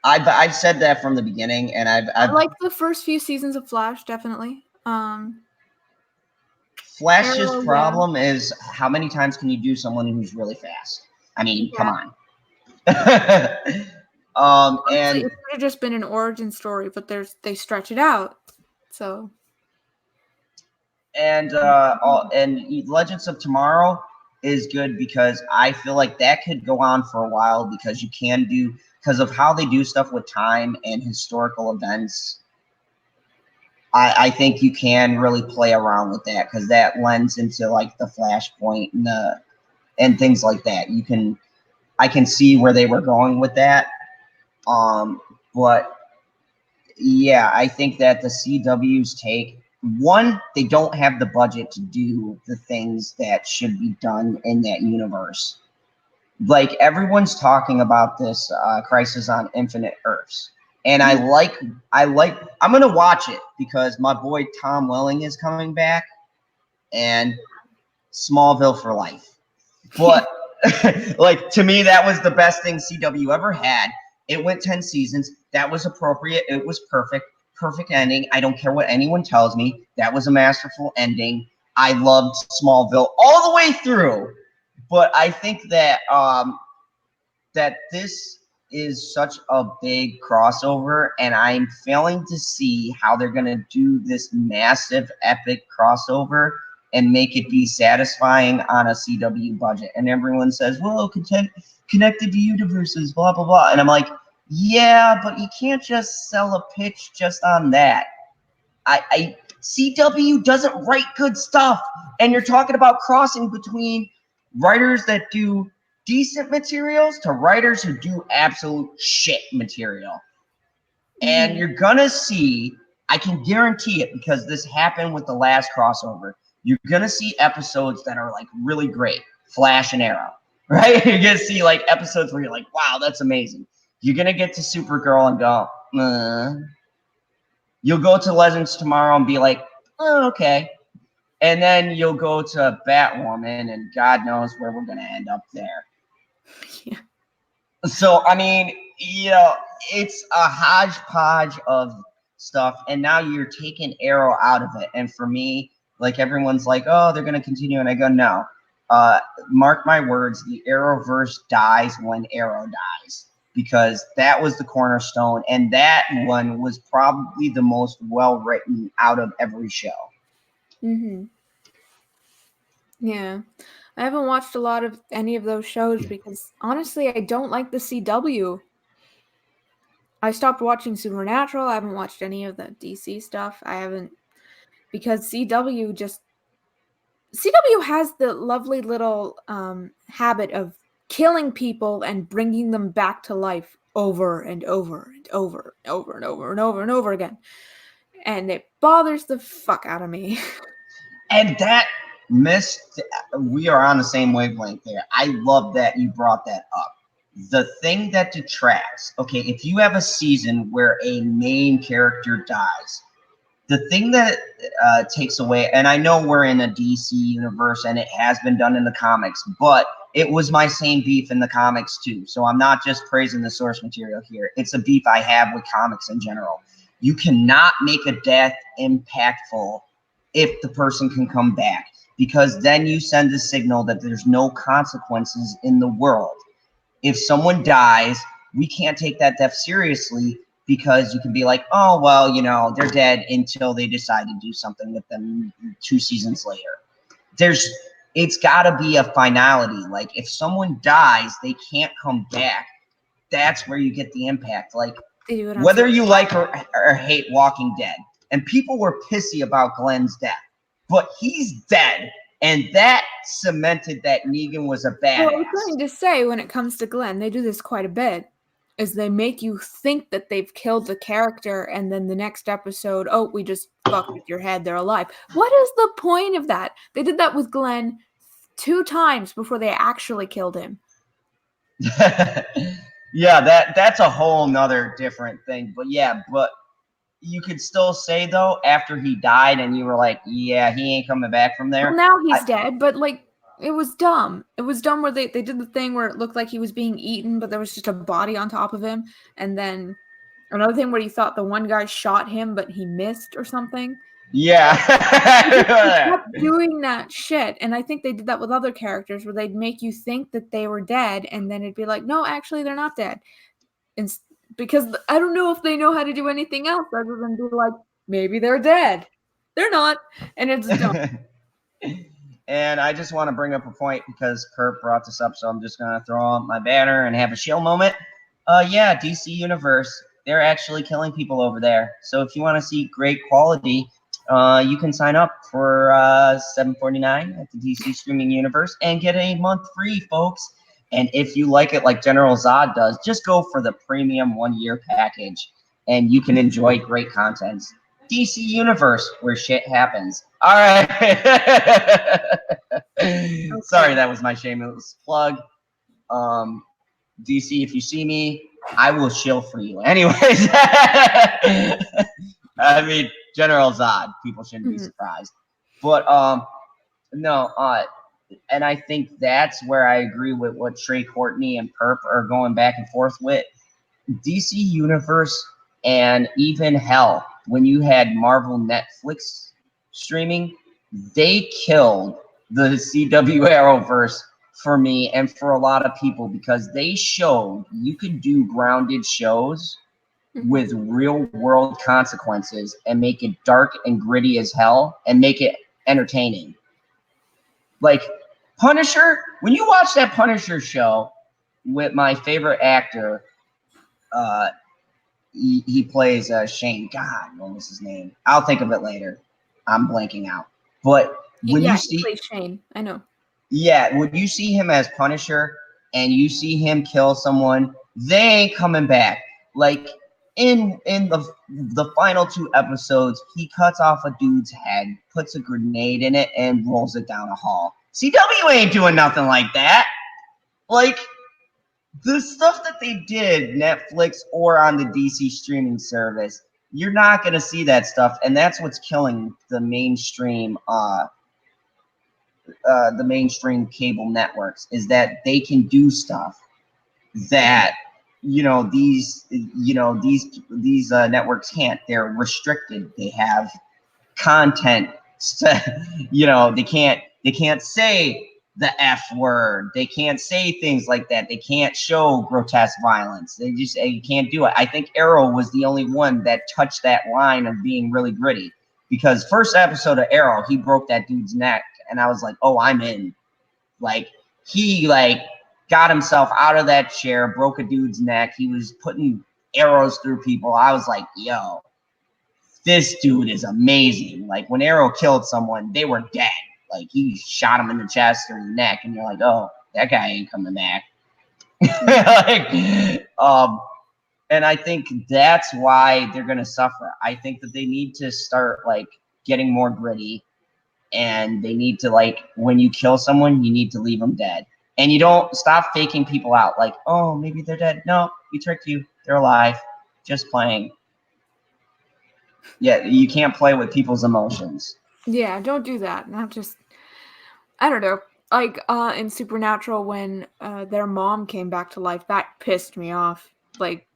I've said that from the beginning, and I like the first few seasons of Flash, definitely. Flash's problem is how many times can you do someone who's really fast? I mean, come on. Honestly, and it could have just been an origin story, but they stretch it out. So. And Legends of Tomorrow is good because I feel like that could go on for a while because you can do because of how they do stuff with time and historical events. I think you can really play around with that because that lends into like the Flashpoint and things like that. I can see where they were going with that. But yeah, I think that the CW's take, one, they don't have the budget to do the things that should be done in that universe. like everyone's talking about this Crisis on Infinite Earths, and I'm gonna watch it because my boy Tom Welling is coming back, and Smallville for life. But like to me, that was the best thing CW ever had. It went 10 seasons. That was appropriate. It was perfect. Perfect ending. I don't care what anyone tells me. That was a masterful ending. I loved Smallville all the way through. But I think that that this is such a big crossover, and I'm failing to see how they're going to do this massive, epic crossover and make it be satisfying on a CW budget. And everyone says, well, connected universes, blah, blah, blah. And I'm like, yeah, but you can't just sell a pitch just on that. CW doesn't write good stuff. And you're talking about crossing between writers that do decent materials to writers who do absolute shit material. And you're gonna see, I can guarantee it because this happened with the last crossover. You're gonna see episodes that are like really great, Flash and Arrow, right? You're gonna see like episodes where you're like, wow, that's amazing. You're gonna get to Supergirl and go, You'll go to Legends tomorrow and be like, oh, okay. And then you'll go to Batwoman, and God knows where we're going to end up there. Yeah. So, I mean, you know, it's a hodgepodge of stuff, and now you're taking Arrow out of it. And for me, like everyone's like, oh, they're going to continue. And I go, no. Mark my words, the Arrowverse dies when Arrow dies. Because that was the cornerstone, and that one was probably the most well-written out of every show. Yeah. I haven't watched a lot of any of those shows because, honestly, I don't like the CW. I stopped watching Supernatural. I haven't watched any of the DC stuff. I haven't, because CW has the lovely little habit of killing people and bringing them back to life over and over and over and over and over and over and over again. And it bothers the fuck out of me. And that we are on the same wavelength there. I love that you brought that up. The thing that detracts, okay, if you have a season where a main character dies, the thing that takes away, and I know we're in a DC universe and it has been done in the comics, but it was my same beef in the comics too. So I'm not just praising the source material here. It's a beef I have with comics in general. You cannot make a death impactful if the person can come back, because then you send a signal that there's no consequences in the world. If someone dies, we can't take that death seriously, because you can be like, oh, well, you know, they're dead until they decide to do something with them 2 seasons later. It's got to be a finality. Like, if someone dies, they can't come back. That's where you get the impact. Like, whether you like or hate Walking Dead, and people were pissy about Glenn's death, but he's dead, and that cemented that Negan was a badass. Well, I was going to say, when it comes to Glenn, they do this quite a bit, is they make you think that they've killed the character, and then the next episode, oh, we just fucked with your head, they're alive. What is the point of that? They did that with Glenn 2 times before they actually killed him. Yeah, that's a whole nother different thing. But yeah, but you could still say, though, after he died and you were like, yeah, he ain't coming back from there. Well, now he's dead, but like, it was dumb. It was dumb where they did the thing where it looked like he was being eaten, but there was just a body on top of him. And then another thing where you thought the one guy shot him, but he missed or something. Yeah. They kept doing that shit. And I think they did that with other characters where they'd make you think that they were dead, and then it'd be like, no, actually, they're not dead. And because I don't know if they know how to do anything else other than be like, maybe they're dead. They're not. And it's dumb. And I just want to bring up a point because Kurt brought this up, so I'm just going to throw up my banner and have a shill moment. Yeah, DC Universe, they're actually killing people over there. So if you want to see great quality, you can sign up for $7.49 at the DC Streaming Universe and get a month free, folks. And if you like it like General Zod does, just go for the premium 1-year package, and you can enjoy great content. DC Universe, where shit happens. All right. Okay. Sorry, that was my shameless plug. DC, if you see me, I will shill for you. Anyways, I mean, General Zod. People shouldn't be surprised, but no, and I think that's where I agree with what Trey Courtney and Perp are going back and forth with. DC Universe and even hell, when you had Marvel Netflix streaming, they killed the CW Arrowverse for me and for a lot of people because they showed you could do grounded shows with real world consequences and make it dark and gritty as hell and make it entertaining. Like Punisher, when you watch that Punisher show with my favorite actor, he plays Shane. God, what was his name? I'll think of it later. I'm blanking out. But when you see, he plays Shane. I know. Yeah, when you see him as Punisher and you see him kill someone, they ain't coming back. Like in the final 2 episodes, he cuts off a dude's head, puts a grenade in it, and rolls it down a hall. CW ain't doing nothing like that. Like the stuff that they did, Netflix or on the DC streaming service, you're not gonna see that stuff, and that's what's killing the mainstream cable networks, is that they can do stuff that these networks can't. They're restricted. They have content. They can't say the F word. They can't say things like that. They can't show grotesque violence. They can't do it. I think Arrow was the only one that touched that line of being really gritty, because first episode of Arrow, he broke that dude's neck, and I was like, oh, I'm in. Like he got himself out of that chair, broke a dude's neck. He was putting arrows through people. I was like, yo, this dude is amazing. Like when Arrow killed someone, they were dead. Like he shot him in the chest or the neck, and you're like, oh, that guy ain't coming back. And I think that's why they're gonna suffer. I think that they need to start getting more gritty, and they need to when you kill someone, you need to leave them dead, and you don't stop faking people out. Like, oh, maybe they're dead. No, we tricked you. They're alive. Just playing. Yeah, you can't play with people's emotions. Yeah, don't do that. Not just, I don't know. Like in Supernatural, when their mom came back to life, that pissed me off. Like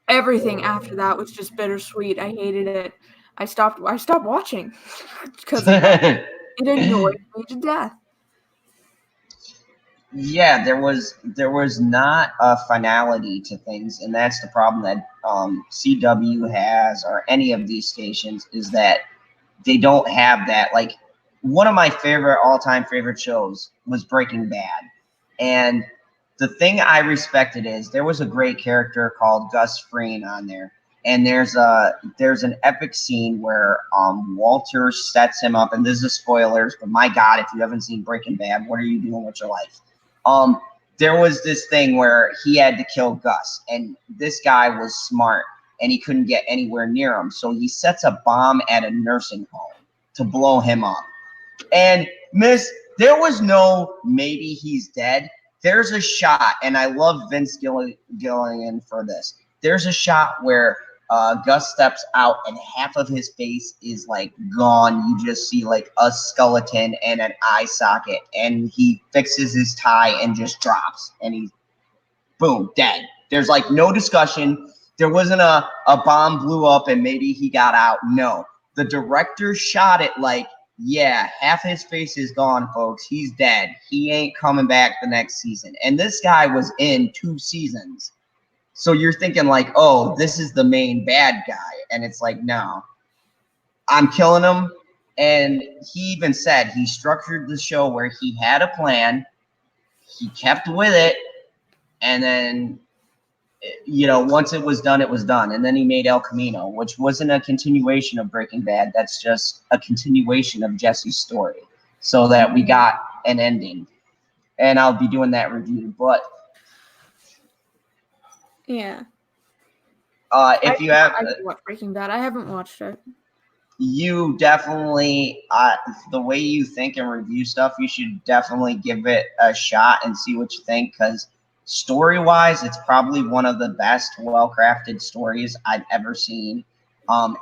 everything after that was just bittersweet. I hated it. I stopped watching because of that. It annoyed me to death. Yeah, there was not a finality to things, and that's the problem that CW has, or any of these stations, is that they don't have that. Like one of my all-time favorite shows was Breaking Bad, and the thing I respected is there was a great character called Gus Fring on there, and there's an epic scene where Walter sets him up, and this is spoilers, but my God, if you haven't seen Breaking Bad, what are you doing with your life? There was this thing where he had to kill Gus, and this guy was smart, and he couldn't get anywhere near him, so he sets a bomb at a nursing home to blow him up. And there was no maybe he's dead. There's a shot, and I love Vince Gilligan for this. There's a shot where Gus steps out, and half of his face is gone. You just see a skeleton and an eye socket, and he fixes his tie and just drops, and he's boom, dead. There's no discussion. There wasn't a bomb blew up and maybe he got out. No, the director shot it yeah, half his face is gone, folks. He's dead. He ain't coming back the next season. And this guy was in 2 seasons. So you're thinking oh, this is the main bad guy. And it's no, I'm killing him. And he even said he structured the show where he had a plan. He kept with it. And then, once it was done, it was done. And then he made El Camino, which wasn't a continuation of Breaking Bad. That's just a continuation of Jesse's story, so that we got an ending. And I'll be doing that review. But yeah, if you have I watched Breaking Bad. I haven't watched it. you definitely, the way you think and review stuff, you should definitely give it a shot and see what you think, because story-wise, it's probably one of the best well-crafted stories I've ever seen.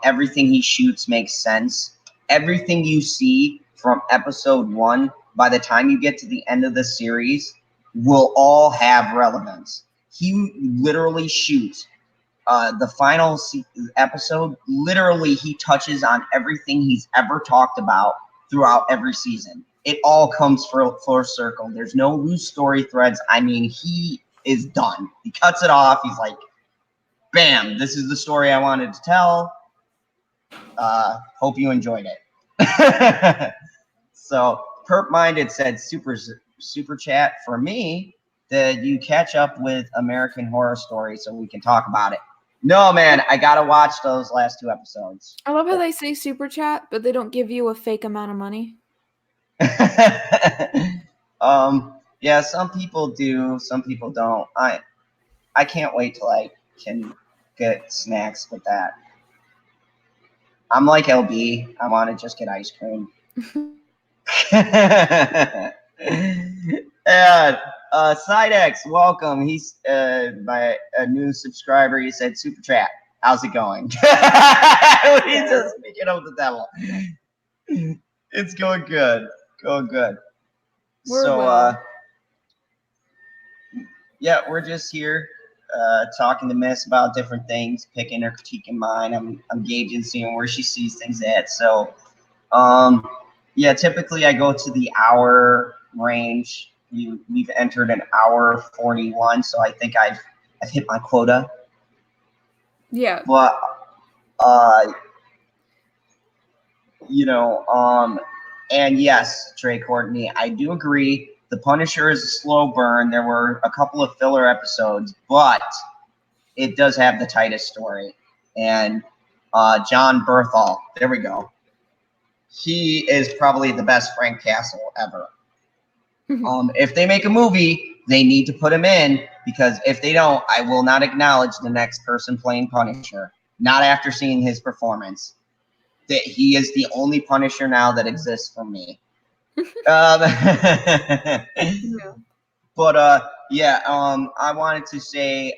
Everything he shoots makes sense. Everything you see from episode 1, by the time you get to the end of the series, will all have relevance. He literally shoots the final episode, literally he touches on everything he's ever talked about throughout every season. It all comes full circle. There's no loose story threads. I mean, he is done. He cuts it off. He's like, bam, this is the story I wanted to tell. Hope you enjoyed it. So, Perp Minded said super chat for me that you catch up with American Horror Story so we can talk about it. No, man, I gotta watch those last 2 episodes. I love how they say super chat, but they don't give you a fake amount of money. Yeah, some people do, some people don't. I can't wait till I can get snacks with that. I'm like LB. I want to just get ice cream. And Sidex, welcome. He's my a new subscriber. He said, "Super chat, how's it going?" He's just speaking of the devil. It's going good. Going good. Yeah, we're just here talking to Miss about different things, picking or critiquing mine. I'm gauging, seeing where she sees things at. So, yeah, typically I go to the hour range. We've entered an hour 41, so I think I've hit my quota. Yeah. But and yes, Trey Courtney, I do agree. The Punisher is a slow burn. There were a couple of filler episodes, but it does have the tightest story. And John Berthal, there we go. He is probably the best Frank Castle ever. If they make a movie, they need to put him in, because if they don't, I will not acknowledge the next person playing Punisher. Not after seeing his performance. That he is the only Punisher now that exists for me. Yeah. But yeah, I wanted to say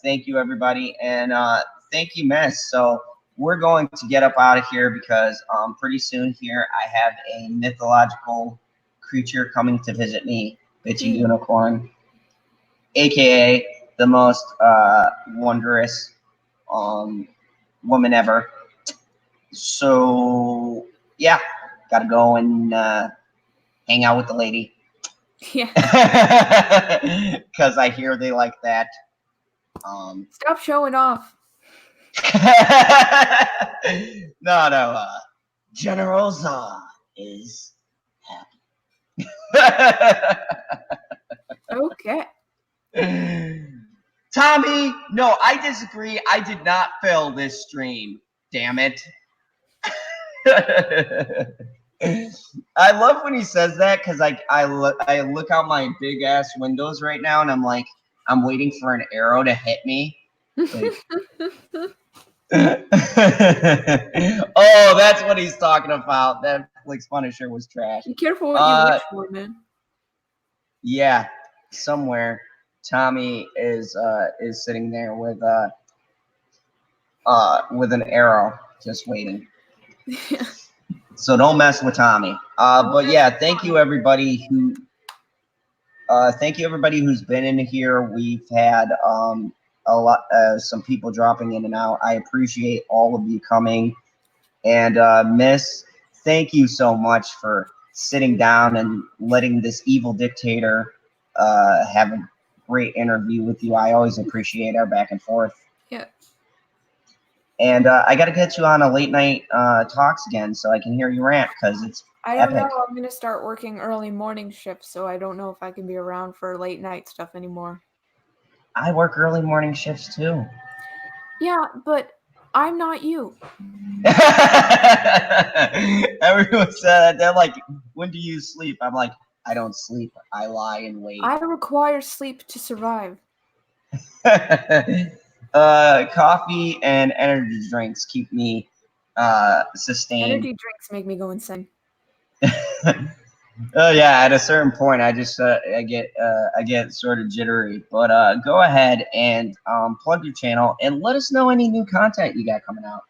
thank you everybody, and thank you, Miss. So we're going to get up out of here, because pretty soon here I have a mythological creature coming to visit me, Bitchy Unicorn, aka the most wondrous woman ever. So yeah, gotta go and hang out with the lady. Yeah. Because I hear they like that. Stop showing off. No. General Zod is happy. Okay. Tommy, no, I disagree. I did not fill this stream. Damn it. I love when he says that, because I look out my big ass windows right now, and I'm like, I'm waiting for an arrow to hit me. Like, oh, that's what he's talking about. Netflix Punisher was trash. Be careful what you wish for, man. Yeah, somewhere Tommy is sitting there with an arrow just waiting. Yeah. So don't mess with Tommy. But yeah, thank you everybody who's been in here. We've had a lot, some people dropping in and out. I appreciate all of you coming. And Miss, thank you so much for sitting down and letting this evil dictator have a great interview with you. I always appreciate our back and forth. Yeah. And I got to get you on a late night talks again so I can hear you rant, because it's I don't epic. know. I'm going to start working early morning shifts, so I don't know if I can be around for late night stuff anymore. I work early morning shifts too. Yeah, but I'm not you. Everyone said, they're like, when do you sleep? I'm like, I don't sleep. I lie and wait. I require sleep to survive. Coffee and energy drinks keep me sustain. Energy drinks make me go insane. Oh yeah, at a certain point, I just I get sort of jittery. But go ahead and plug your channel and let us know any new content you got coming out.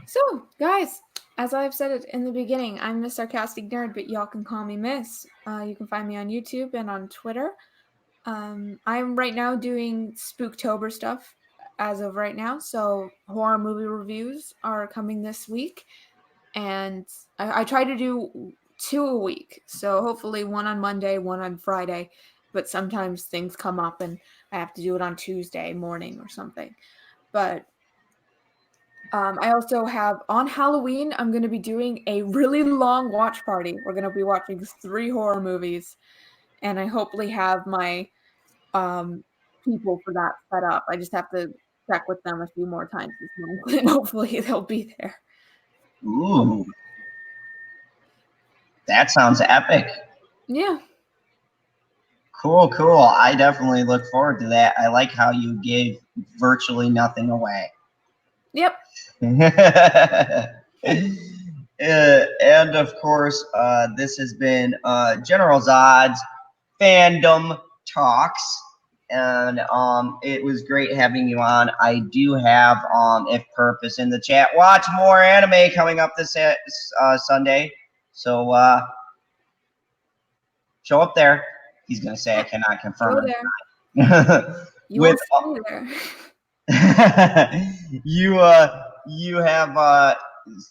So, guys, as I've said it in the beginning, I'm Miss Sarcastic Nerd, but y'all can call me Miss. You can find me on YouTube and on Twitter. I'm right now doing Spooktober stuff as of right now. So horror movie reviews are coming this week. And I try to do 2 a week. So hopefully one on Monday, one on Friday. But sometimes things come up and I have to do it on Tuesday morning or something. But I also have on Halloween, I'm going to be doing a really long watch party. We're going to be watching 3 horror movies. And I hopefully have my people for that set up. I just have to check with them a few more times this month, and hopefully they'll be there. Ooh, that sounds epic. Yeah. Cool, cool. I definitely look forward to that. I like how you gave virtually nothing away. Yep. And of course, this has been General Zod's Fandom Talks, and it was great having you on. I do have if Purpose in the chat, watch more anime coming up this Sunday, so show up there. He's gonna say I cannot confirm. Go there. You will stay there. You have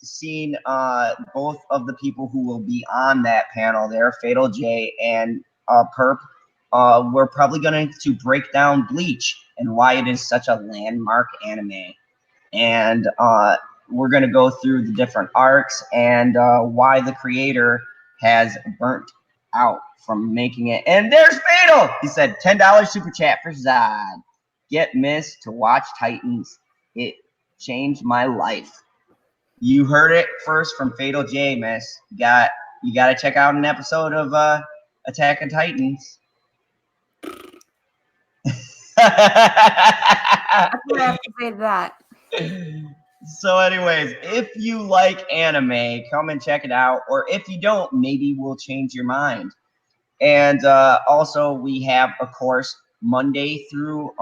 seen both of the people who will be on that panel there, Fatal J and Perp. We're probably going to break down Bleach and why it is such a landmark anime, and we're going to go through the different arcs and why the creator has burnt out from making it. And there's Fatal. He said $10 super chat for Zod. Get Miss to watch Titans. It changed my life. You heard it first from Fatal J, Miss. You got to check out an episode of Attack on Titans. That's what I have to say to that. So anyways, if you like anime, come and check it out. Or if you don't, maybe we'll change your mind. And also we have, of course, Monday through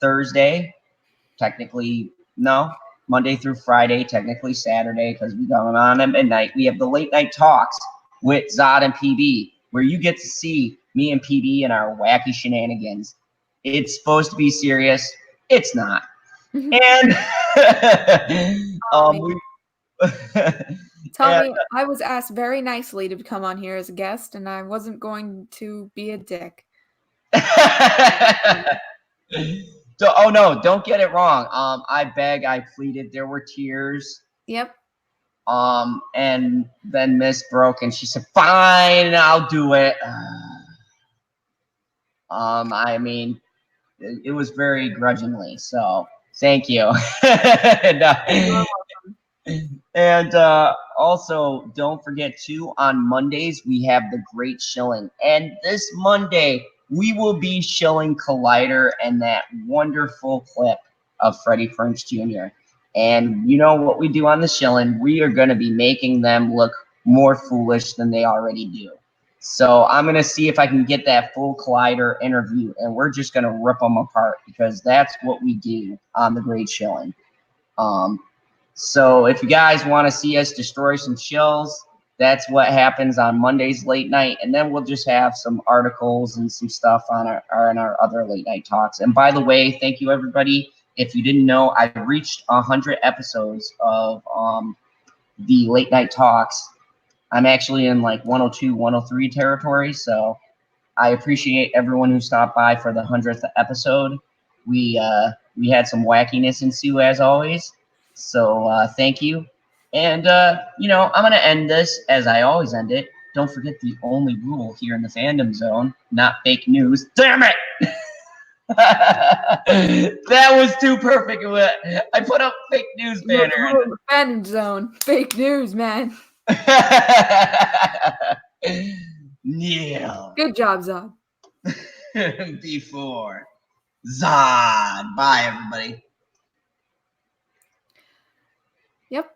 Thursday. Technically, no. Monday through Friday, technically Saturday, because we going on at midnight. We have the late night talks with Zod and PB, where you get to see me and PB and our wacky shenanigans. It's supposed to be serious. It's not. And tell me, I was asked very nicely to come on here as a guest, and I wasn't going to be a dick. Oh no, don't get it wrong. I begged, I pleaded, there were tears. Yep. And then Miss broke and she said, fine, I'll do it. I mean, it was very grudgingly, so thank you. And also, don't forget too, on Mondays we have the Great Shilling, and this Monday we will be shilling Collider and that wonderful clip of Freddie Prinze Jr. And you know what we do on the shilling? We are going to be making them look more foolish than they already do. So I'm going to see if I can get that full Collider interview, and we're just going to rip them apart because that's what we do on the Great Shilling. So if you guys want to see us destroy some shills, that's what happens on Mondays late night, and then we'll just have some articles and some stuff on our other late night talks. And by the way, thank you everybody. If you didn't know, I've reached 100 episodes of the late night talks. I'm actually in like 102, 103 territory, so I appreciate everyone who stopped by for the 100th episode. We had some wackiness ensue as always, so thank you. And you know, I'm gonna end this as I always end it. Don't forget the only rule here in the fandom zone: not fake news. Damn it! That was too perfect. I put up fake news banner. The fandom zone. Fake news, man. Yeah. Good job, Zod. Before Zod. Bye, everybody. Yep.